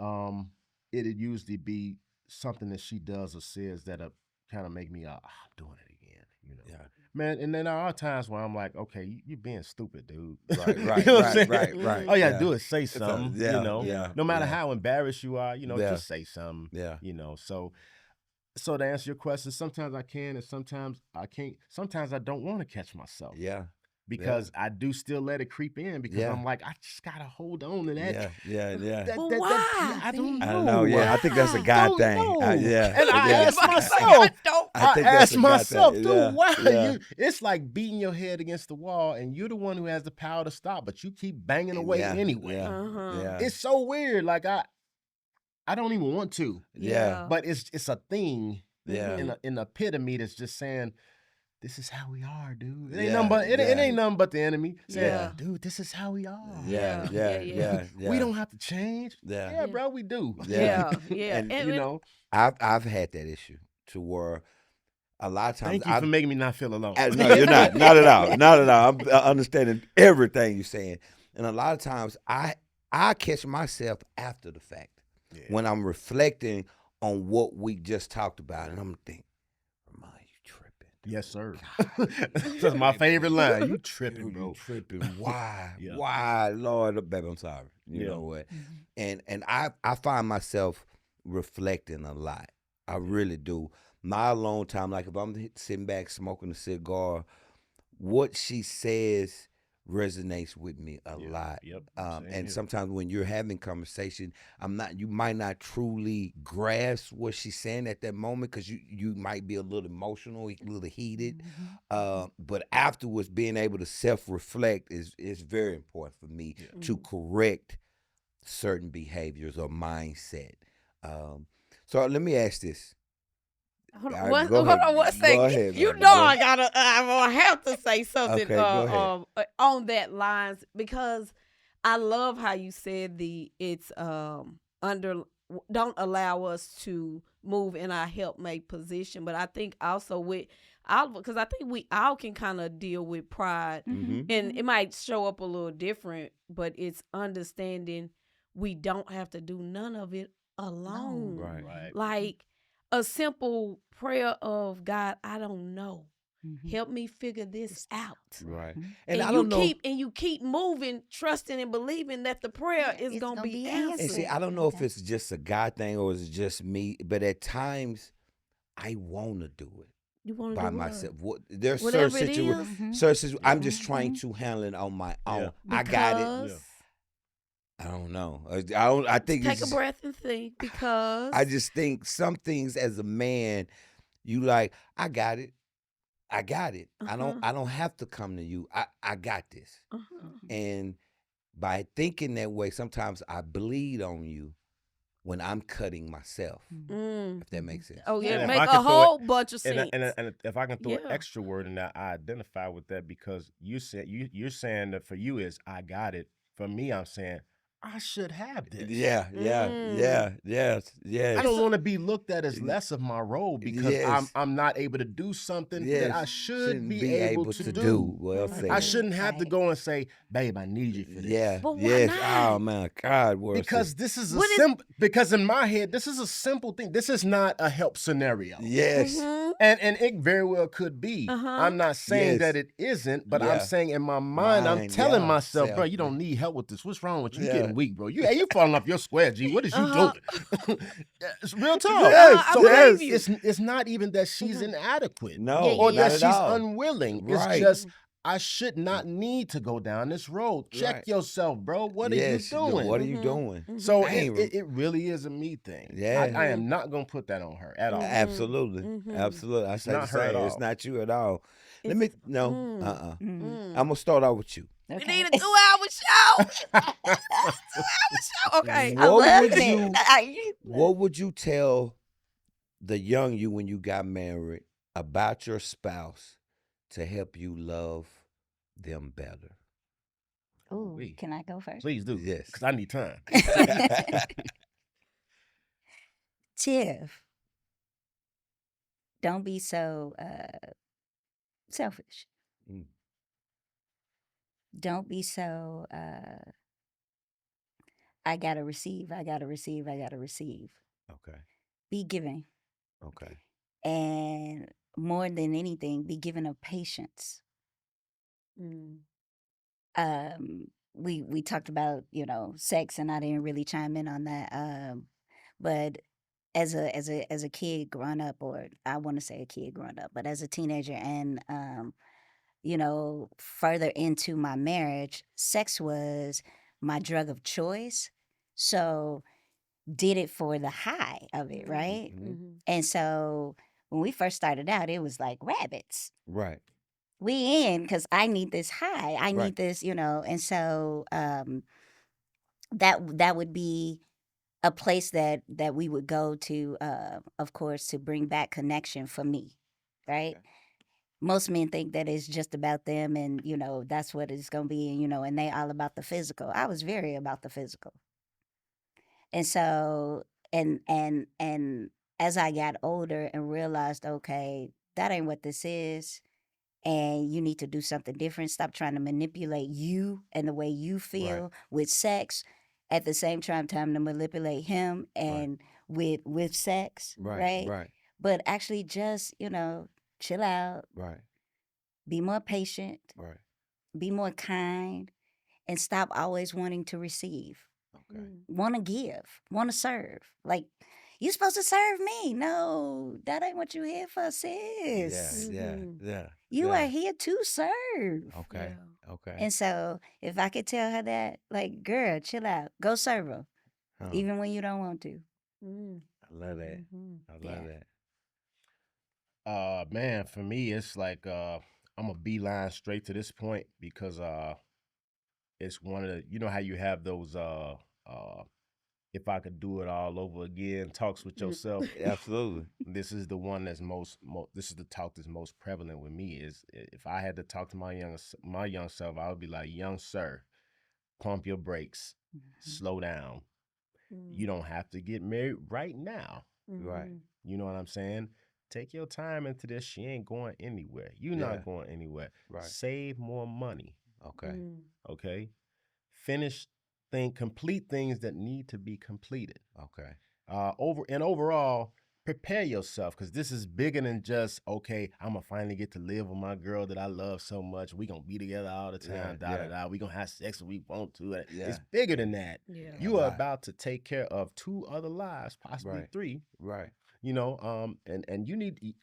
It'd usually be something that she does or says that'll kind of make me, I'm doing it again, you know. Yeah. Man, and then there are times where I'm like, okay, you're being stupid, dude. Right. Right. You know what I'm right. saying? Right. Right. All you gotta yeah. do is say something, yeah, you know. yeah, No matter yeah. how embarrassed you are, you know, Yeah. just say something. Yeah. You know, so to answer your question, sometimes I can and sometimes I can't. Sometimes I don't want to catch myself. Yeah. Because I do still let it creep in because Yeah. I'm like, I just gotta hold on to that. Yeah. Yeah. But why? I don't know. I don't know. Yeah. I think that's a Why? God Don't thing. know. Yeah. And I yeah. ask Like, myself. I think I that's ask a God myself, thing. dude, Yeah. why? Yeah. It's like beating your head against the wall, and you're the one who has the power to stop, but you keep banging away Yeah. anyway. Yeah. Uh-huh. Yeah. It's so weird. Like I don't even want to, Yeah. but it's a thing Yeah. in the pit of me that's just saying, this is how we are, dude. It ain't Yeah, nothing but it yeah. ain't nothing but the enemy. Saying, Yeah. dude, this is how we are. Yeah. Yeah, Yeah. yeah. Yeah. We don't have to change. Yeah. Yeah, bro, we do. Yeah, yeah. And, You know, I've had that issue to where a lot of times thank you for making me not feel alone. No, you're not. Not at all. Not at all. I'm understanding everything you're saying. And a lot of times I catch myself after the fact when I'm reflecting on what we just talked about, and I'm thinking, Remon, you tripping. Yes, sir. That's my favorite line. You tripping, Dude, bro. you tripping. Why? Yeah. Why, Lord? Baby, I'm sorry. You Yeah. know what? And I find myself reflecting a lot. I really do. My alone time, like if I'm sitting back smoking a cigar, what she says resonates with me a lot. Yep. And Same here. sometimes when you're having conversation, you might not truly grasp what she's saying at that moment because you might be a little emotional, a little heated. But afterwards, being able to self-reflect is very important for me to correct certain behaviors or mindset. So let me ask this. Hold All on, right, hold go on one ahead. second. Go ahead, You baby. know Go I have to say something Okay, go ahead. on that lines because I love how you said it's don't allow us to move in our helpmate position, but I think also because I think we all can kind of deal with pride, Mhm. and it might show up a little different, but it's understanding we don't have to do none of it alone. Right. Right. Like a simple prayer of God, I don't know. Help me figure this out. Right. And, I you don't know. you keep moving, trusting and believing that the prayer is it's gonna gonna be be answered. And see, I don't know if it's just a God thing or it's just me, but at times I want to do it You want to by do myself. There's Whatever certain it situations. is. I'm just trying to handle it on my own. I got it. Because I don't know. I don't. I think Take it's a just, breath and think because. I just think some things as a man, you like. I got it. I got it. Uh-huh. I don't have to come to you. I got this. Uh-huh. And by thinking that way, sometimes I bleed on you when I'm cutting myself. Mm. If that makes sense. Oh yeah, And if make I a could throw it- whole bunch of sense. And if I can throw an Yeah. extra word in that, I identify with that because you're saying that for you is I got it. For me, I'm saying I should have this. Yeah, yes. I don't want to be looked at as less of my role because Yes. I'm not able to do something that I should shouldn't be able to do. Well Right. said. I shouldn't have to Right. go and say, babe, I need you for this. Yeah, But why yes. not? Oh man, God, well Because said. this is a What is- simple. Because in my head, this is a simple thing. This is not a help scenario. Yes. Mhm. And it very well could be. Uh-huh. I'm not saying Yes. that it isn't, but Yeah. I'm saying in my mind, I'm telling yeah, myself, bro, self. you don't need help with this. What's wrong with you? You Yeah. getting weak, bro. You falling off your square, G. What is you Uh-huh. doing? It's real talk. Yes, I So believe you. it's not even that she's inadequate. No, Yeah, Or yeah, that not she's at all. unwilling. Right. It's just I should not need to go down this road. Check Right. yourself, bro. What Yes, are you doing? What are you Mhm. doing? So I ain't it really is a me thing. Yeah. I am not gonna put that on her at all. Absolutely, Mhm. absolutely. I say not the her at same. It's all. not you at all. Let me no. Mm. Mm. I'm gonna start out with you. We Okay. need a 2-hour show. 2-hour show. Okay. I What love would it. you- What would you tell the young you when you got married about your spouse to help you love them better? Ooh, Wait. can I go first? Please do. Yes. Because I need time. Tiff, don't be so selfish. Mm. Don't be so I gotta receive, I gotta receive, I gotta receive. Okay. Be giving. Okay. And more than anything, be given of patience. Mm. We talked about, sex, and I didn't really chime in on that. But as a kid growing up, or I want to say a kid growing up, but as a teenager and further into my marriage, sex was my drug of choice. So did it for the high of it, right? Mhm. Mhm. And so when we first started out, it was like rabbits. Right. We in because I need this high. I Right. need this, and so that would be a place that we would go to, of course, to bring back connection for me, right? Okay. Most men think that it's just about them, and that's what it's gonna be, and they all about the physical. I was very about the physical, and so and as I got older and realized, okay, that ain't what this is. And you need to do something different. Stop trying to manipulate you and the way you feel with sex. At the same time, to manipulate him and with sex, right? Right. But actually, just chill out, Right. be more patient, Right. be more kind, and stop always wanting to receive. Okay. Want to give, want to serve. Like, you supposed to serve me. No, that ain't what you here for, sis. Yeah. Mhm. Yeah. You yeah. are here to serve. Okay. Okay. And so if I could tell her that, like, girl, chill out. Go serve her. Huh. Even when you don't want to. Mm. I love that. Mhm. I love Yeah. that. Man, for me, it's like I'm a beeline straight to this point because it's one of the how you have those if I could do it all over again talks with yourself. Absolutely. This is the one that's this is the talk that's most prevalent with me is if I had to talk to my young self, I would be like, young sir, pump your brakes, slow down. You don't have to get married right now. Right. You know what I'm saying? Take your time into this. She ain't going anywhere. You're Yeah. not going anywhere. Right. Save more money. Okay. Okay. Complete things that need to be completed. Okay. Overall, prepare yourself because this is bigger than just, okay, I'm gonna finally get to live with my girl that I love so much. We gonna be together all the time. We gonna have sex when we want to. Yeah. It's bigger than that. Yeah. You are Right. about to take care of 2 other lives, possibly Right. 3. Right. And you need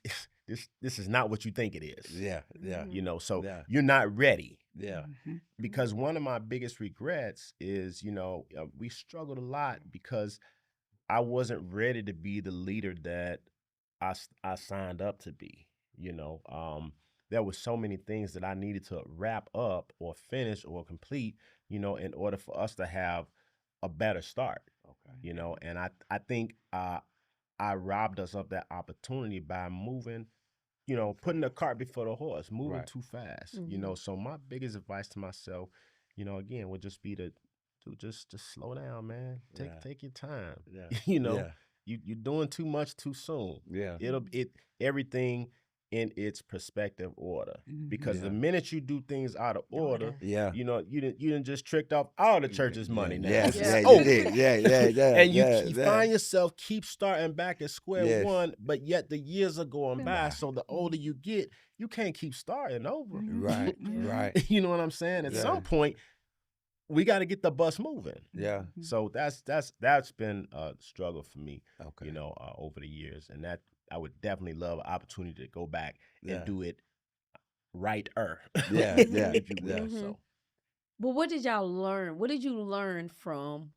this is not what you think it is. Yeah, yeah, Mhm. You know, so Yeah. you're not ready. yeah. Mhm. Because one of my biggest regrets is, we struggled a lot because I wasn't ready to be the leader that I signed up to be. There were so many things that I needed to wrap up or finish or complete, in order for us to have a better start. Okay. And I think I robbed us of that opportunity by moving, putting the cart before the horse, moving Right. too fast. Mhm. So my biggest advice to myself, again, would just be to just slow down, man. Yeah. Take your time. Yeah. you know, Yeah. you're doing too much too soon. Yeah. It everything in its perspective order. Because Mhm. the Yeah. minute you do things out of order, Yeah. you didn't just tricked off all the church's money now. Yes, It's yeah, you over. did. Yeah, yeah, yeah. And you yeah, keep, yeah. find yourself keep starting back at square Yes. one, but yet the years are going by. Right. So the older you get, you can't keep starting over. Mhm. Right, Mhm. right. You know what I'm saying? At Yeah. some point, we got to get the bus moving. Yeah. Mhm. So that's been a struggle for me, Okay. over the years, and that I would definitely love an opportunity to go back Yeah. and do it righter. Yeah, yeah, if you will. Mhm. So But what did y'all learn? What did you learn from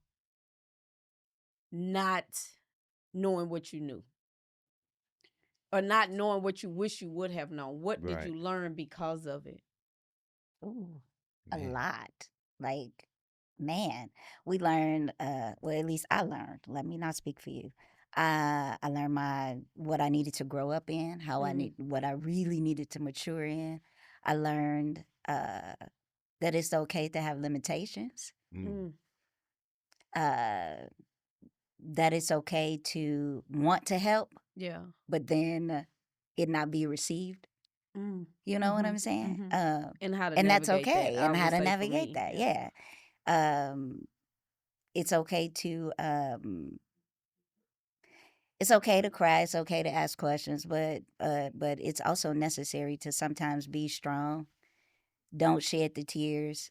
not knowing what you knew? Or not knowing what you wish you would have known? What did Right. you learn because of it? Ooh, a Man. lot. Like, man, we learned. Well, at least I learned. Let me not speak for you. I learned what I needed to grow up in, what I really needed to mature in. I learned that it's okay to have limitations. Mm. Uh, that it's okay to want to help, Yeah. but then it not be received. Mm. You know what I'm saying? And how to And that's navigate that, okay. I And how would to say for navigate me. that. Yeah. Yeah. It's okay to it's okay to cry. It's okay to ask questions, but it's also necessary to sometimes be strong. Don't shed the tears,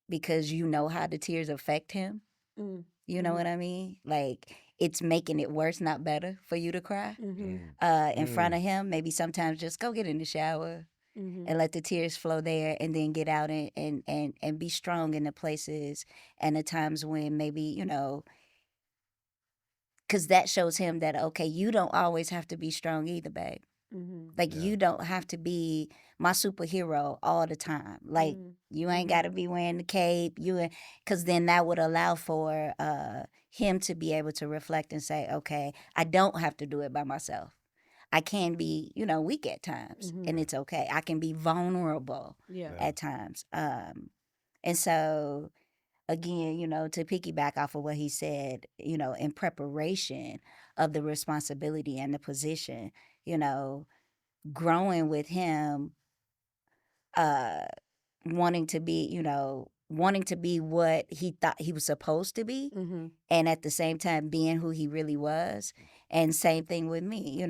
because you know how the tears affect him. Mm. You know Mhm. what I mean? Like, it's making it worse, not better, for you to cry Mhm. in front Mm. of him. Maybe sometimes just go get in the shower Mhm. and let the tears flow there, and then get out and be strong in the places and the times when maybe, because that shows him that, okay, you don't always have to be strong either, babe. Mhm. Like, Yeah. you don't have to be my superhero all the time. Like, Mm. you ain't Mhm. got to be wearing the cape. Because then that would allow for him to be able to reflect and say, okay, I don't have to do it by myself. I can be, weak at times, Mhm. and it's okay. I can be vulnerable Yeah. Yeah. at times. And so, again, to piggyback off of what he said, in preparation of the responsibility and the position, growing with him, uh, wanting to be, what he thought he was supposed to be, Mhm. and at the same time being who he really was. And same thing with me,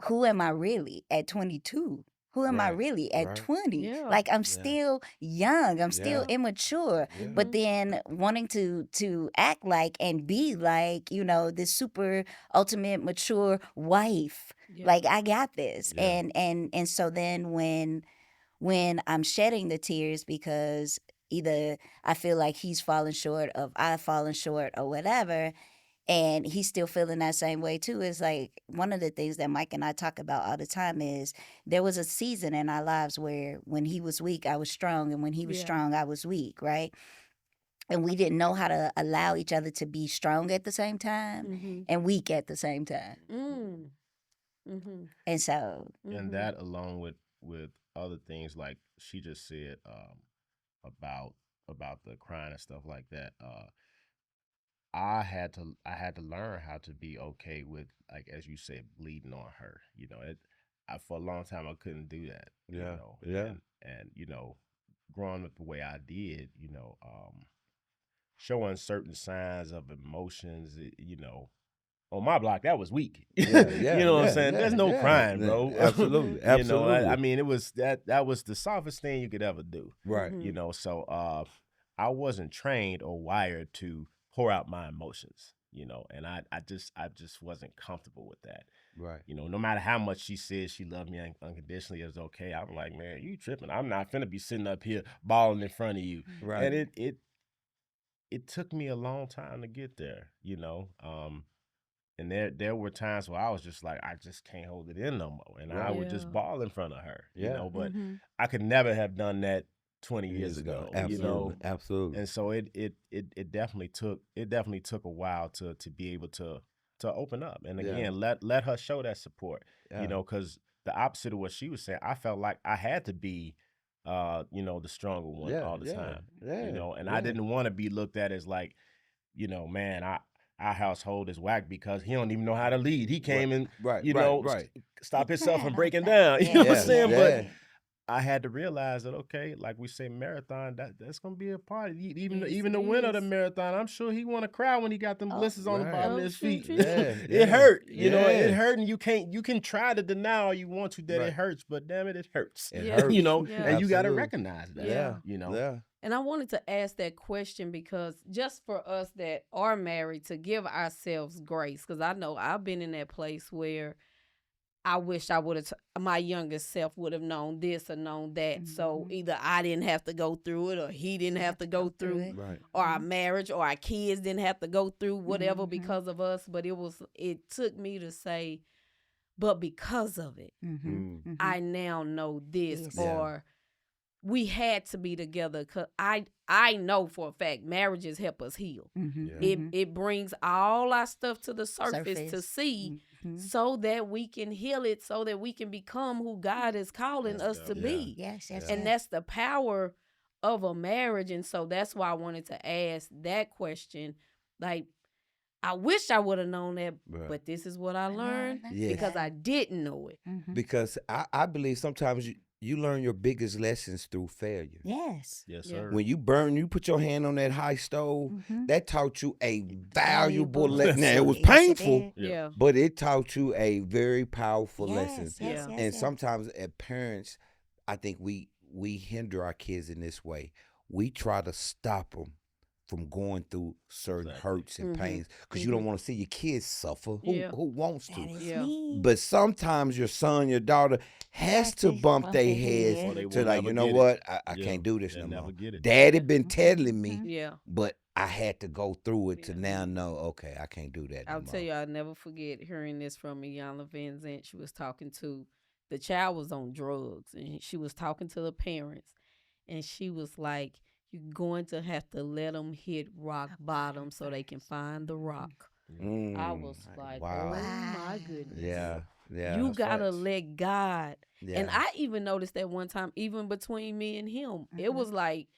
who am I really at 22? Who am I Right. really at Right. 20? Yeah. Like, I'm Yeah. still young. I'm still Yeah. immature. Yeah. But then wanting to act like and be like, this super ultimate mature wife. Yeah. Like, I got this. Yeah. And so then when I'm shedding the tears because either I feel like he's fallen short of I've fallen short or whatever, and he's still feeling that same way too. It's like one of the things that Mike and I talk about all the time is there was a season in our lives where when he was weak, I was strong, and when he was Yeah. strong, I was weak, right? And we didn't know how to allow each other to be strong at the same time Mhm. and weak at the same time. Mm. Mhm. And so, and Mhm. that along with other things like she just said, about the crying and stuff like that. I had to learn how to be okay with, like, as you said, bleeding on her. For a long time I couldn't do that. Yeah. Yeah. And growing up the way I did, showing certain signs of emotions, on my block, that was weak. Yeah. Yeah. You know what I'm Yeah. saying? There's Yeah. no Yeah. crying, Yeah. bro. Absolutely. I Absolutely. mean, it was that was the softest thing you could ever do. Right. Mhm. So I wasn't trained or wired to pour out my emotions. and I just wasn't comfortable with that. Right. No matter how much she said she loved me unconditionally, it's okay. I'm like, man, you tripping. I'm not finna be sitting up here bawling in front of you. Right. And it took me a long time to get there, and there were times where I was just like, I just can't hold it in no more. And I would just Yeah. bawl in front of her, Yeah. but Mhm. I could never have done that 20 years ago, Absolutely. Absolutely. And so it definitely took a while to be able to open up. And Yeah. again, let her show that support, Yeah. because the opposite of what she was saying, I felt like I had to be the stronger one Yeah, all the yeah, time. yeah, And yeah. I didn't want to be looked at as like, man, our household is whack because he don't even know how to lead. He came and Right. Right. stop It's himself not from like breaking that. down. You know what I'm Yeah, saying? yeah. But I had to realize that, okay, like we say, marathon, that's gonna be a part. Even Yes, even the it winner of the is. marathon, I'm sure he want to cry when he got them Oh, blisters on the right. bottom Oh, of his true, feet. true. Yeah, It yeah, hurt, it yeah. hurt, and you can try to deny all you want to that Right. it hurts, but damn it hurts. It Yeah. hurts. Yeah. And you got to Absolutely. recognize that. Yeah. Yeah. And I wanted to ask that question because just for us that are married to give ourselves grace, because I know I've been in that place where I wish I would have, my youngest self would have known this or known that. So Mhm. either I didn't have to go through it or he didn't have to go through it. Right. or our marriage or our kids didn't have to go through whatever Mhm. because of us. But it took me to say, but because of it, Mhm. I now know this, Yes. Yeah. or we had to be together. Cause I know for a fact marriages help us heal. Mhm. Yeah. It brings all our stuff to the surface to Surface. see, Mhm. so that we can heal it, so that we can become who God is calling That's us to dope. Yeah. be. Yes. Yes. Yeah. And yes. that's the power of a marriage. And so that's why I wanted to ask that question. Like, I wish I would have known that, Right. but this is what I know, learned that's Yes. because I didn't know it. Mhm. Because I believe sometimes you learn your biggest lessons through failure. Yes. Yes, Yeah. sir. When you put your hand on that high stove, Mhm. that taught you a valuable Valuable lesson. Now, it was Yes, it painful, did. Yeah. Yeah. but it taught you a very powerful lesson. Yes. Yes. Yeah. Yes. And yes. sometimes as parents, I think we hinder our kids in this way. We try to stop them from going through certain Exactly. hurts and Mhm. pains because you don't want to see your kids suffer. Yeah. Who wants to? That is Yeah. me. But sometimes your son, your daughter has Has to to bump bump their their heads head. Or they to will like, never you know get it. what? I Yeah, can't do this they'll no never more. get it. Daddy been telling me, Yeah. but I had to go through it to Yeah. now know, okay, I can't do that no I'll more. tell you, I'll never forget hearing this from Iyanla Van Zant. She was talking to, the child was on drugs, and she was talking to the parents, and she was like, you're going to have to let them hit rock bottom so they can find the rock. I was like, wow. oh my goodness. Yeah, yeah. You That's gotta facts. let God. yeah. And I even noticed that one time, even between me and him, it Mhm. was like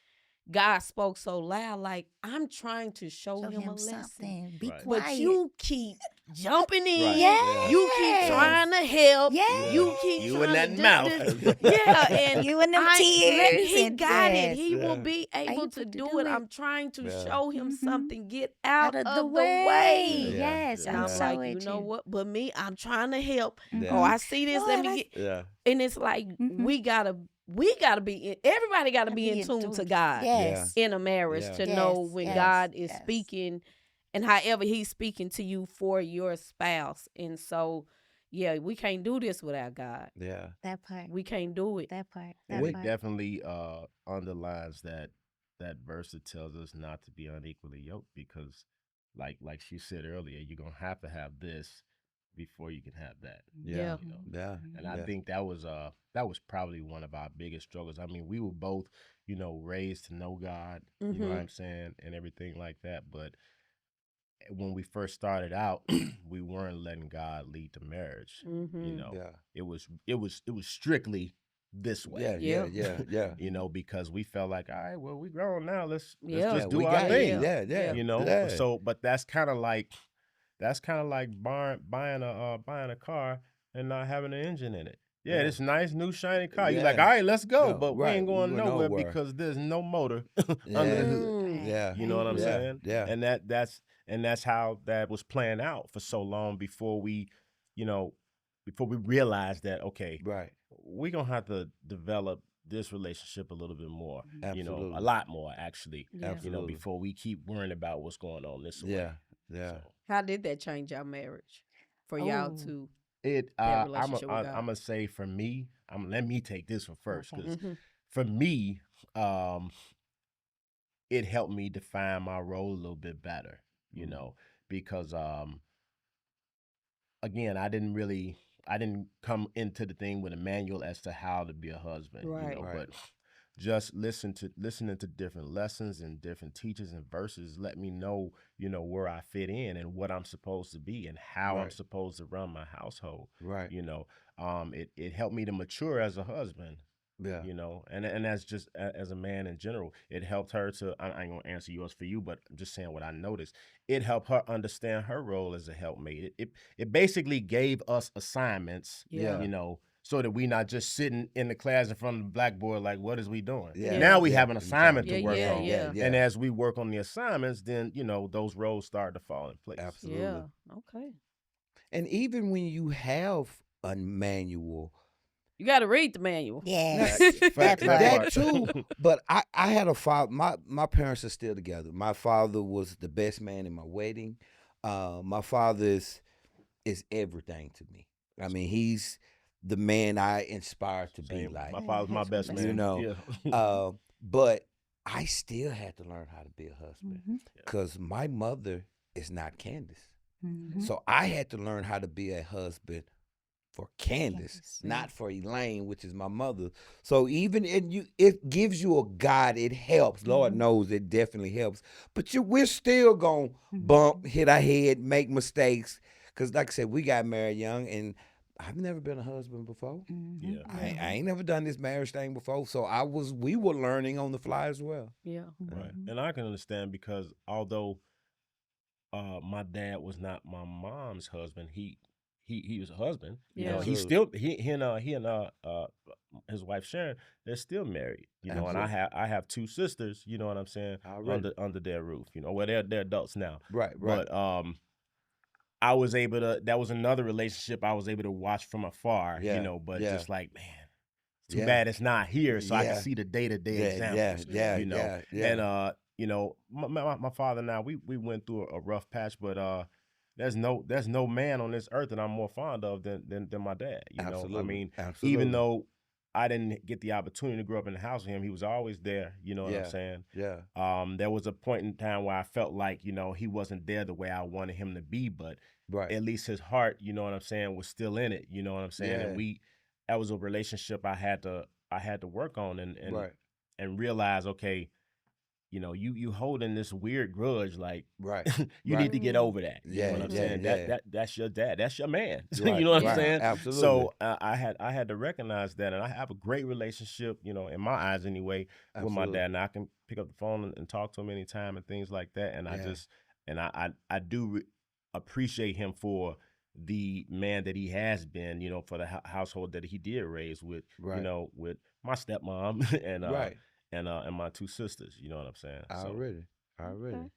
God spoke so loud, like, I'm trying to show Show him a him lesson. something. Be Right. quiet. But you keep jumping in. Right, Yes. You keep trying to help. Yes. You keep You trying and to that do mouth. this. Yeah, and You and them let tears. he and got yes. it. He will Yeah. be able able to to do do it. it. I'm trying to Yeah. show him Mhm. something. Get out of the way. way. Yeah. Yes. And I'm I'm so like, with you know you. what? But me, I'm trying to help. Yeah. Oh, I see this. Let Lord, me get. Yeah. And it's like Mhm. we gotta be in. Everybody gotta be in tune to God Yes. in a marriage Yeah. to Yes, know when yes, God is yes. speaking and however he's speaking to you for your spouse. And so, yeah, we can't do this without God. Yeah. That part. We can't do it. That part. And That it part. definitely underlines that verse that tells us not to be unequally yoked because, like she said earlier, you're gonna have to have this before you can have that. Yeah. You know? Yeah. And I Yeah. think that was probably one of our biggest struggles. I mean, we were both, raised to know God, you know what I'm saying, and everything like that. But when we first started out, we weren't letting God lead to marriage. Mhm. Yeah. It was strictly this way. Yeah. Yeah. Yeah. Yeah. Yeah. Because we felt like, all right, well, we grown now. Let's Yeah. just do we our got thing. it. Yeah. Yeah. Yeah. So, but that's kind of like buying a car and not having an engine in it. Yeah, Yeah. this nice new shiny car. You're Yeah. like, all right, let's go, Yeah, but we right. ain't We going going nowhere nowhere. because there's no motor Yeah. under the hood. Mm. Yeah. You know what I'm Yeah. saying? Yeah. And that's how that was playing out for so long before we realized that, okay, Right. we're gonna have to develop this relationship a little bit more. Absolutely. A lot more actually. Yeah. Absolutely. Before we keep worrying about what's going on this way. Yeah. Yeah. So, How did that change your marriage for y'all Oh, to It that I'm relationship with God? gonna say for me, let me take this one first okay. because Mm-hmm. for me, um, it helped me define my role a little bit better, because again, I didn't come into the thing with a manual as to how to be a husband, Right. Right. but just listening to different lessons and different teachers and verses let me know, where I fit in and what I'm supposed to be and how I'm Right. supposed to run my household. Right. It helped me to mature as a husband, Yeah. and that's just as a man in general. It helped her to. I ain't gonna answer yours for you, but I'm just saying what I noticed. It helped her understand her role as a helpmate. It basically gave us assignments, Yeah. Yeah. so that we not just sitting in the class in front of the blackboard like, what is we doing? Yeah. Now we Yeah. have an assignment to Yeah, work yeah, on, yeah. and as we work on the assignments, then those roles start to fall in place. Absolutely. Yeah. Okay. And even when you have a manual, You got to read the manual. Yes, Fact, that that part. that too. But I had a father. My parents are still together. My father was the best man in my wedding. My father is everything to me. I mean, he's the man I inspire to be Same. like. My Yeah, father's my that's what best that's You man. know, Yeah. but I still had to learn how to be a husband Mhm, because my mother is not Candace. mhm. So I had to learn how to be a husband for Candace, Candace. not for Elaine, which is my mother. So even it gives you a guide. It helps. Lord Mhm. knows it definitely helps. But we're still gonna bump, Mhm. hit our head, make mistakes. Cause like I said, we got married young, and I've never been a husband before. Mhm. Yeah. I ain't never done this marriage thing before. So we were learning on the fly as well. Yeah. Right. Mhm. And I can understand because although my dad was not my mom's husband, he was a husband. Yeah. He Absolutely. still he and his wife Sharon, they're still married. And Absolutely. I have two sisters, you know what I'm saying, Already. under their roof. Well they're adults now. Right, right. But I was able to that was another relationship I was able to watch from afar, Yeah, but yeah. just like, man, too Yeah. bad it's not here, so I can Yeah. see the day-to-day Yeah, examples. yeah, Yeah. yeah, yeah. And my father and I, we went through a rough patch, but there's no man on this earth that I'm more fond of than my dad. I Absolutely. mean, even Absolutely. though I didn't get the opportunity to grow up in the house with him, he was always there. You know what I'm Yeah. saying? Yeah. There was a point in time where I felt like he wasn't there the way I wanted him to be, but Right. at least his heart, you know what I'm saying, was still in it. You know what I'm saying? Yeah. And that was a relationship I had to work on Right. and realize, okay, you holding this weird grudge, like Right. you Right. need to get over that. You know Yeah, what I'm yeah, saying? yeah. That's your dad. That's your man. Right, You know what I'm right. saying? Absolutely. So I had to recognize that, and I have a great relationship, in my eyes anyway, with my Absolutely. dad. And I can pick up the phone and talk to him anytime and things like that. And I do appreciate him for the man that he has been, for the household that he did raise with, Right. with my stepmom Right. and my two sisters. You know what I'm saying? So, Already. Already. Okay.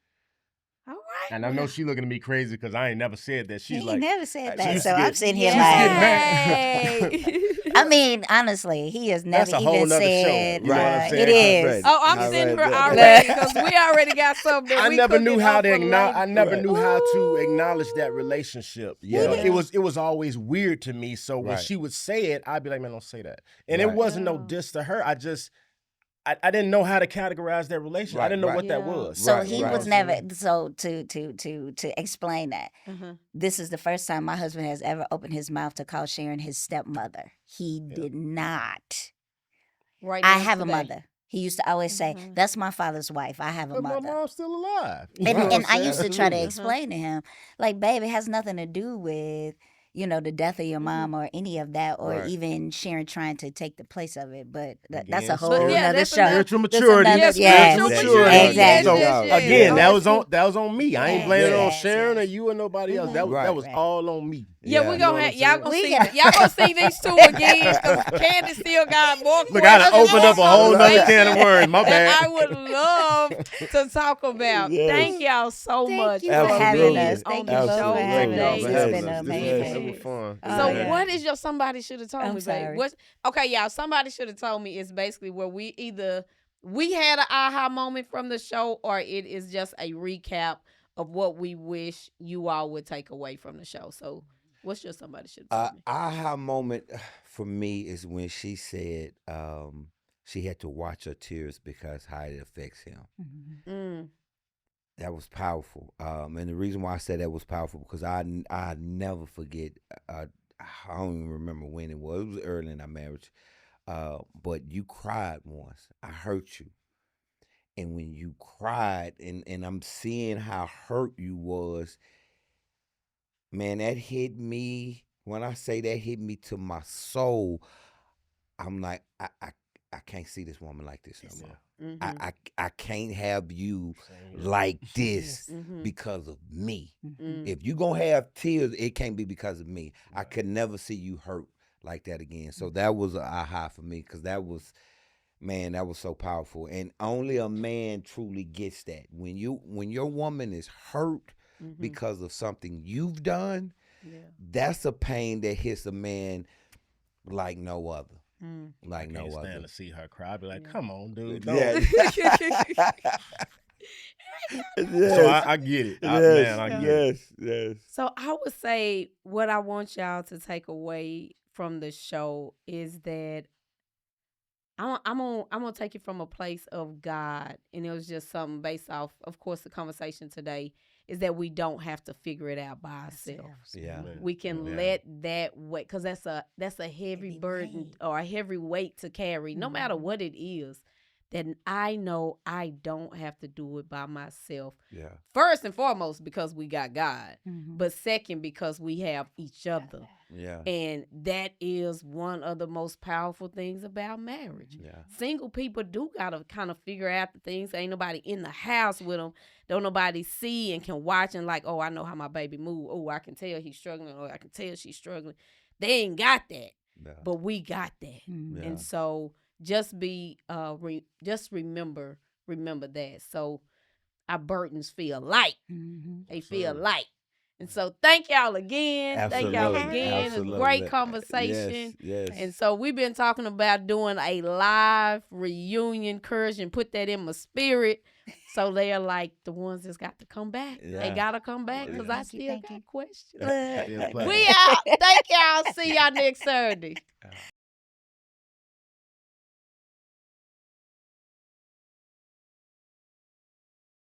All right. and I know she looking at me crazy because I ain't never said that. She's He like, never said she that, used so to I'm get sitting here she used to get like, mad. I mean, honestly, he has never That's a whole even nother show. said, You know what I'm Right. saying? it is. Right. Oh, I'm I sitting read here that. already because we already got something that I we never knew cooking how up to for the ladies. I never Right. knew how to Ooh. acknowledge that relationship. Yeah. It was always weird to me. So when Right. she would say it, I'd be like, man, don't say that. And it Right. wasn't no Yeah. diss to her. I didn't know how to categorize that relationship. I Right, didn't know right. what that Yeah. was. So Right, he You know right. was what I'm never, saying? so to explain that, Uh-huh. this is the first time my husband has ever opened his mouth to call Sharon his stepmother. He Yeah. did not. Right I now have a today. mother. He used to always say, Mhm. that's my father's wife. I have a But my mother. mom's still alive. You And, know what and I'm I used to try to Absolutely. explain to him, like, babe, it has nothing to do with, the death of your mom or any of that, or Right. even Sharon trying to take the place of it. But that's a Again, whole But yeah, nother that's show. another- spiritual That's maturity. another- Yes, yes, spiritual There you maturity. go. exactly. There you Yes, go. yes, Again, yes. that Oh, was on me. I ain't Yes, blaming it on yes, Sharon or yes. you or nobody else. Mhm. Right. That was all on me. Yeah, we Yeah. You know gonna what have I'm y'all saying? gonna We see got- y'all gonna see these two again because Candace still got more Look, I done questions opened up a whole on nother her can of worms. My that I bad. would love to talk about. Yes. Thank y'all so Thank much you for for having being us. on Thank the you both for show having today. us. for It's having been us. This amazing. was fun. Oh, So yeah. what is your somebody should have told I'm me, babe? sorry. Okay, y'all, somebody should have told me is basically where we had an aha moment from the show or it is just a recap of what we wish you all would take away from the show. So, what's your somebody should have told me? Aha moment for me is when she said she had to watch her tears because how it affects him. Mhm. Mm. That was powerful. And the reason why I said that was powerful because I never forget. I don't even remember when it was. It was early in our marriage. But you cried once. I hurt you. And when you cried and I'm seeing how hurt you was, man, that hit me. When I say that hit me to my soul, I'm like, I can't see this woman like this no more. Mm-hmm. I can't have you Same here. like this Mm-hmm. because of me. Mm. If you gonna have tears, it can't be because of me. I could never see you hurt like that again. So that was a aha for me because that was, man, that was so powerful. And only a man truly gets that. When your woman is hurt Mhm. because of something you've done, Yeah. that's a pain that hits a man like no other. Mm. Like I no can't stand other. to see her cry. I'd be like, Yeah. come on, dude. Yeah. So I get it. Man, I get it. Yes. So I would say what I want y'all to take away from the show is that I'm gonna take it from a place of God, and it was just something based off, of course, the conversation today is that we don't have to figure it out by ourselves. Yeah. Man. We can Yeah. let that weight, because that's a heavy Heavy burden weight. or a heavy weight to carry, no matter Mhm. what it is. That I know I don't have to do it by myself. Yeah. First and foremost, because we got God, Mhm. but second, because we have each other. Yeah. And that is one of the most powerful things about marriage. Yeah. Single people do gotta kind of figure out the things. Ain't nobody in the house with them. Don't nobody see and can watch and like, oh, I know how my baby move. Oh, I can tell he's struggling, or I can tell she's struggling. They ain't got that, Yeah. but we got that. Mhm. Yeah. And so just be just remember that. So our burdens feel light. Mhm. They Yes, feel sir. light. And so thank y'all again. Thank y'all Absolutely. again. It's a Absolutely. great conversation. Yes. And so we've been talking about doing a live reunion. Courage and put that in my spirit. So they are like the ones that's got to come back. They Yeah. got to come back because I Thank you, still thank got you. questions. Yeah, We out. Thank y'all. See y'all next Saturday.